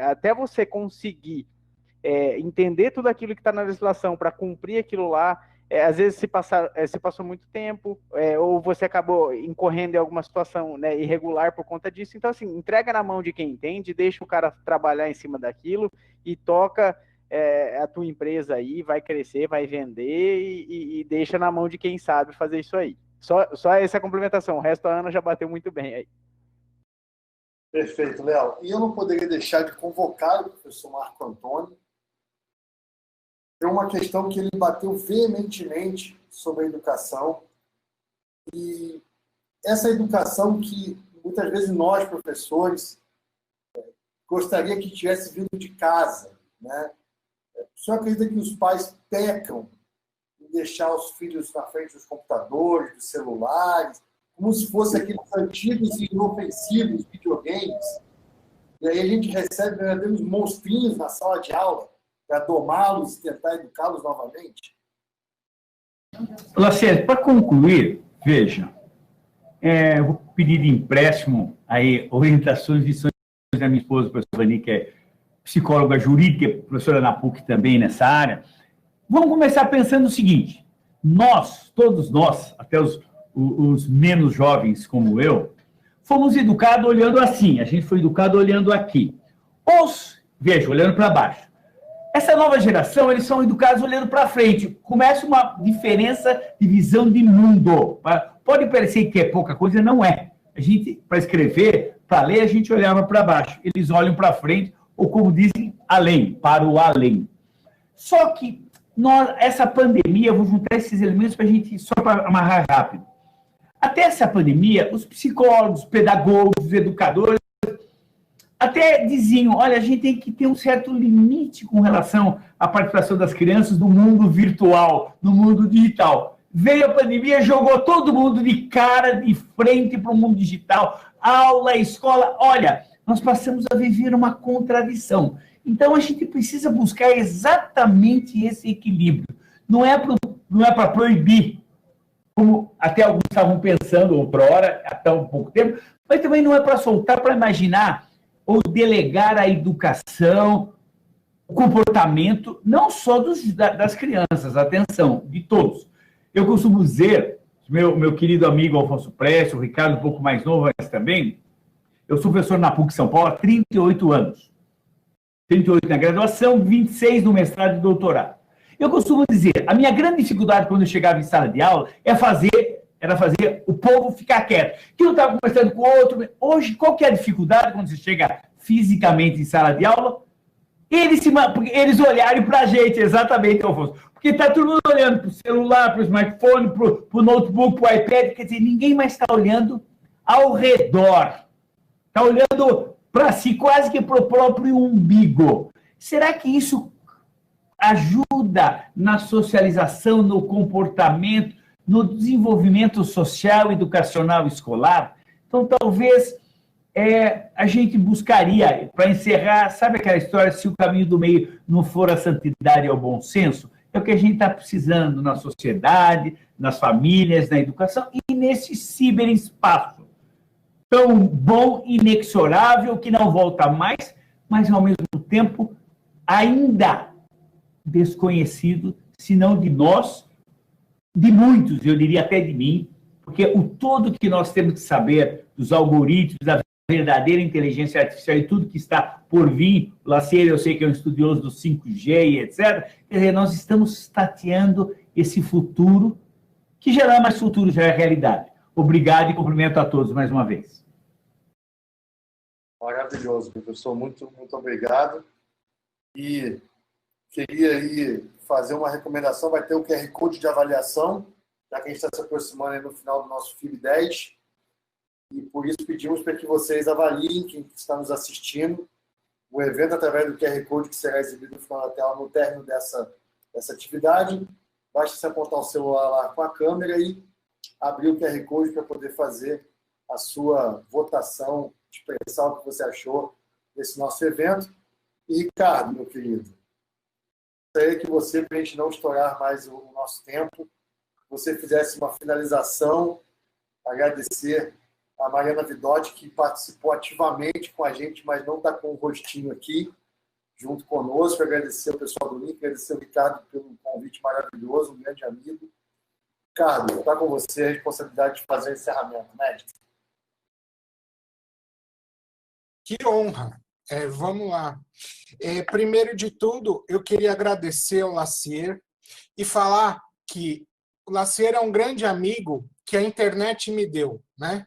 até você conseguir entender tudo aquilo que está na legislação para cumprir aquilo lá, às vezes se passou muito tempo, ou você acabou incorrendo em alguma situação, né, irregular por conta disso. Então, assim, entrega na mão de quem entende, deixa o cara trabalhar em cima daquilo e toca a tua empresa aí, vai crescer, vai vender e deixa na mão de quem sabe fazer isso aí. Só essa complementação, o resto a Ana já bateu muito bem aí. Perfeito, Léo. E eu não poderia deixar de convocar o professor Marco Antônio. É uma questão que ele bateu veementemente sobre a educação. E essa educação que, muitas vezes, nós, professores, gostaria que tivesse vindo de casa, né? O senhor acredita que os pais pecam em deixar os filhos na frente dos computadores, dos celulares, como se fossem aqueles antigos e inofensivos videogames? E aí a gente recebe verdadeiros monstrinhos na sala de aula para domá-los e tentar educá-los novamente? Lacerda, para concluir, veja, vou pedir de empréstimo aí orientações e lições da minha esposa, a professora Vani, que é psicóloga jurídica, professora na PUC também nessa área. Vamos começar pensando o seguinte: todos nós, até os menos jovens como eu, fomos educados olhando assim, a gente foi educado olhando aqui. Veja, olhando para baixo. Essa nova geração, eles são educados olhando para frente. Começa uma diferença de visão de mundo. Pode parecer que é pouca coisa, não é. A gente, para escrever, para ler, a gente olhava para baixo. Eles olham para frente, ou como dizem, além, para o além. Só que essa pandemia, eu vou juntar esses elementos para a gente, só para amarrar rápido. Até essa pandemia, os psicólogos, pedagogos, educadores, até diziam, olha, a gente tem que ter um certo limite com relação à participação das crianças no mundo virtual, no mundo digital. Veio a pandemia, jogou todo mundo de cara, de frente para o mundo digital, aula, escola. Olha, nós passamos a viver uma contradição. Então, a gente precisa buscar exatamente esse equilíbrio. Não é para proibir, como até alguns estavam pensando, outrora, até um pouco tempo, mas também não é para soltar, para imaginar ou delegar a educação, o comportamento, não só das crianças, atenção, de todos. Eu costumo dizer, meu querido amigo Alfonso Prestes, o Ricardo um pouco mais novo, mas também, eu sou professor na PUC São Paulo há 38 anos. 38 na graduação, 26 no mestrado e doutorado. Eu costumo dizer, a minha grande dificuldade quando eu chegava em sala de aula era fazer o povo ficar quieto. Que eu estava conversando com o outro. Hoje, qual que é a dificuldade quando você chega fisicamente em sala de aula? Eles olharem para a gente, exatamente, Alfonso. Porque está todo mundo olhando para o celular, para o smartphone, para o notebook, para o iPad. Quer dizer, ninguém mais está olhando ao redor. Está olhando para si, quase que para o próprio umbigo. Será que isso ajuda na socialização, no comportamento, no desenvolvimento social, educacional, escolar? Então, talvez a gente buscaria, para encerrar, sabe aquela história, se o caminho do meio não for a santidade e o bom senso? É o que a gente está precisando na sociedade, nas famílias, na educação e nesse ciberespaço tão bom, inexorável, que não volta mais, mas, ao mesmo tempo, ainda desconhecido, se não de nós, de muitos, eu diria até de mim, porque o todo que nós temos que saber dos algoritmos, da verdadeira inteligência artificial e tudo que está por vir. O Lacier, eu sei que é um estudioso do 5G e etc. Quer dizer, nós estamos tateando esse futuro, que já não é mais futuro, já é realidade. Obrigado e cumprimento a todos mais uma vez. Maravilhoso, professor. Muito, muito obrigado. E queria aí fazer uma recomendação. Vai ter o QR Code de avaliação, já que a gente está se aproximando aí no final do nosso FIB 10. E por isso pedimos para que vocês avaliem, quem está nos assistindo, o evento através do QR Code que será exibido no final da tela no término dessa atividade. Basta se apontar o celular lá com a câmera e abrir o QR Code para poder fazer a sua votação, expressar o que você achou desse nosso evento. E, Ricardo, meu querido, gostaria que você, para a gente não estourar mais o nosso tempo, você fizesse uma finalização, agradecer a Mariana Vidotti, que participou ativamente com a gente, mas não está com o rostinho aqui, junto conosco. Agradecer ao pessoal do Link, agradecer ao Ricardo pelo convite maravilhoso, um grande amigo. Ricardo, está com você a responsabilidade de fazer o encerramento, mestre. Que honra! Vamos lá. Primeiro de tudo, eu queria agradecer ao Lacier e falar que o Lacier é um grande amigo que a internet me deu, né?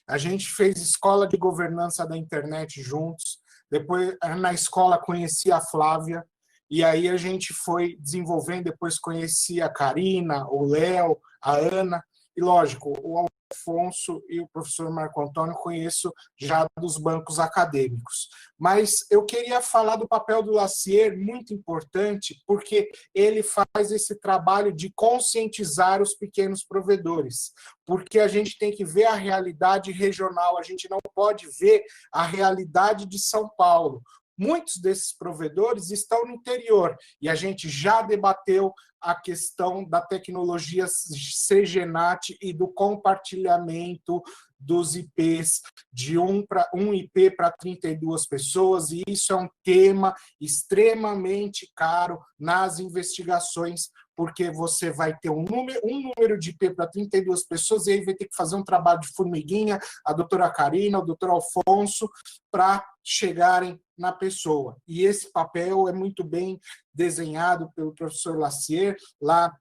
A gente fez escola de governança da internet juntos. Depois, na escola, conheci a Flávia. E aí a gente foi desenvolvendo. Depois conheci a Karina, o Léo, a Ana. E, lógico, o Afonso e o professor Marco Antônio conheço já dos bancos acadêmicos. Mas eu queria falar do papel do Lacier, muito importante, porque ele faz esse trabalho de conscientizar os pequenos provedores, porque a gente tem que ver a realidade regional, a gente não pode ver a realidade de São Paulo. Muitos desses provedores estão no interior e a gente já debateu a questão da tecnologia CGNAT e do compartilhamento dos IPs de um IP para 32 pessoas, e isso é um tema extremamente caro nas investigações, porque você vai ter um número de IP para 32 pessoas e aí vai ter que fazer um trabalho de formiguinha, a doutora Karina, o doutor Alfonso, para chegarem na pessoa. E esse papel é muito bem desenhado pelo professor Lacier, lá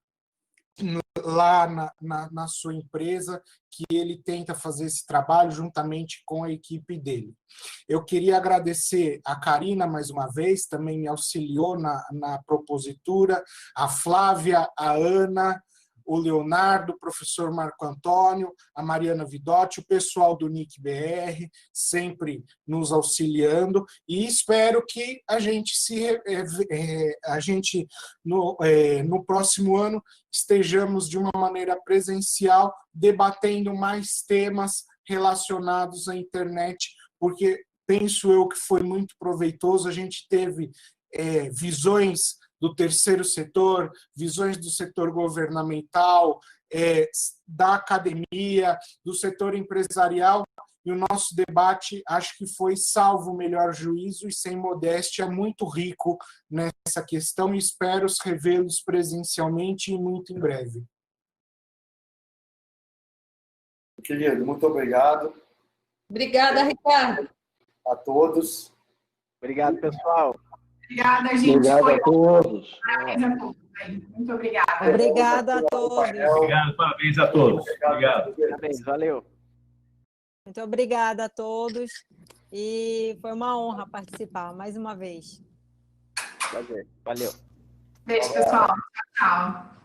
na sua empresa, que ele tenta fazer esse trabalho juntamente com a equipe dele. Eu queria agradecer a Karina mais uma vez, também me auxiliou na propositura, a Flávia, a Ana, o Leonardo, o professor Marco Antônio, a Mariana Vidotti, o pessoal do NIC BR, sempre nos auxiliando, e espero que a gente no próximo ano estejamos de uma maneira presencial debatendo mais temas relacionados à internet, porque penso eu que foi muito proveitoso. A gente teve visões do terceiro setor, visões do setor governamental, da academia, do setor empresarial, e o nosso debate, acho que foi, salvo o melhor juízo e sem modéstia, muito rico nessa questão, e espero revê-los presencialmente e muito em breve. Querido, muito obrigado. Obrigada, Ricardo. A todos. Obrigado, pessoal. Obrigada, gente. Obrigado a todos. Parabéns a todos. Muito obrigada. Obrigada a todos. Obrigado, parabéns a todos. Obrigado. Parabéns, valeu. Muito obrigada a todos. E foi uma honra participar mais uma vez. Prazer. Valeu. Beijo, pessoal. Tchau, tchau.